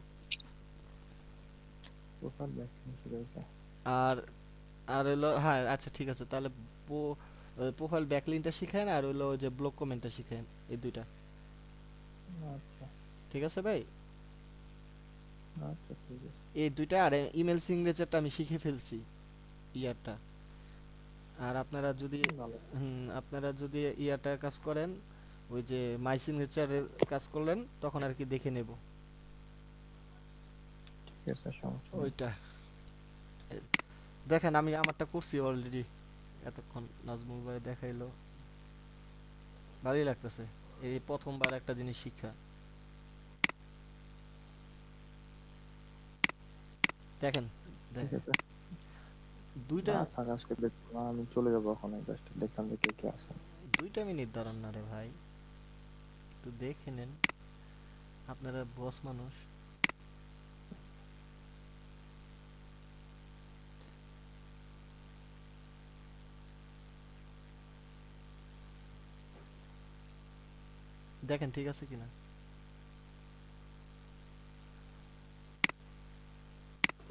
Speaker 7: প্রোফাইল ভ্যাকসিন শিখাইছে।
Speaker 1: আর আর হলো, হ্যাঁ আচ্ছা ঠিক আছে, তাহলে প্রোফাইল ব্যাকলিংকটা শিখায়েন, আর হলো ওই যে ব্লক কমেন্টটা শিখায়েন, এই দুইটা।
Speaker 7: আচ্ছা
Speaker 1: ঠিক আছে ভাই?
Speaker 7: আচ্ছা, ঠিক আছে।
Speaker 1: এই দুইটা, আর ইমেল সিগনেচারটা আমি শিখে ফেলছি, ইয়ারটা। আর আপনারা যদি
Speaker 7: ভালো।
Speaker 1: আপনারা যদি ইয়ারটার কাজ করেন, ওই যে মাই সিগনেচারের কাজ করলেন, তখন আর কি দেখে নেব
Speaker 7: ঠিক আছে, সমস্যা নেই।
Speaker 1: ওইটা। এ, দেখেন আমি আমারটা করছি অলরেডি, এতক্ষণ নাজমুল ভাই দেখাইলো, ভালোই লাগতেছে। এই প্রথমবার একটা জিনিস শিক্ষা। দেখেন,
Speaker 7: ঠিক
Speaker 1: দেখেন
Speaker 7: আছে।
Speaker 1: দুইটা
Speaker 7: না থাক, আজকে দেখবো না, আমি চলে যাবো এখন। এই কাজটা দেখলাম যে কে কে আছে।
Speaker 1: 2টা মিনিট দাঁড়ান না রে ভাই, একটু দেখে নেন, আপনারা বস মানুষ। দেখেন ঠিক আছে কিনা।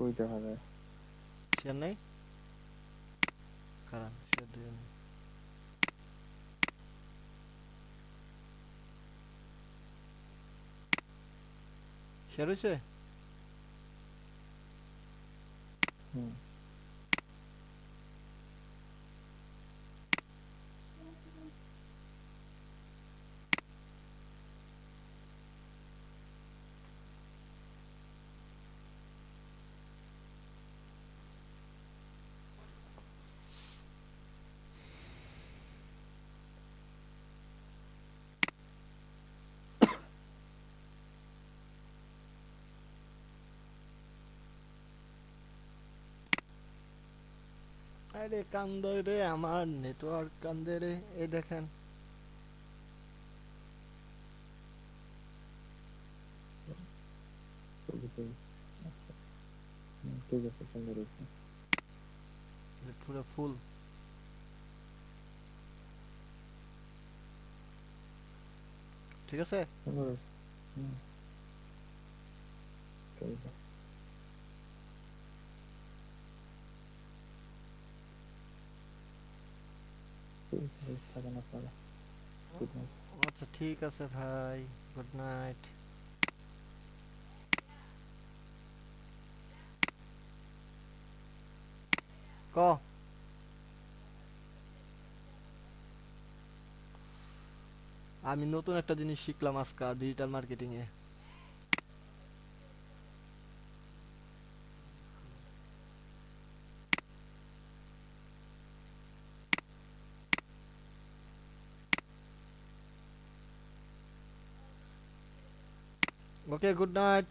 Speaker 7: ওই দেখা যায়।
Speaker 1: শেয়ার নাই, কারণ শেয়ার দিয়ে শেয়ার হয়েছে।
Speaker 7: হুম।
Speaker 1: আরে কান্দে রে, আমার নেটওয়ার্ক কান্দে রে, এই দেখেন।
Speaker 7: ছবি তো। আচ্ছা। ঠিক আছে, সুন্দর হয়েছে।
Speaker 1: পুরো ফুল। ঠিক আছে।
Speaker 7: সুন্দর হয়েছে। হুম, ঠিক আছে। ঠিক আছে, থাকেন আপনারা। Good night.
Speaker 1: আচ্ছা ঠিক আছে ভাই, গুড নাইট। ক আমি নতুন একটা জিনিস শিখলাম আজকে ডিজিটাল মার্কেটিং এ। ওকে, গুড নাইট।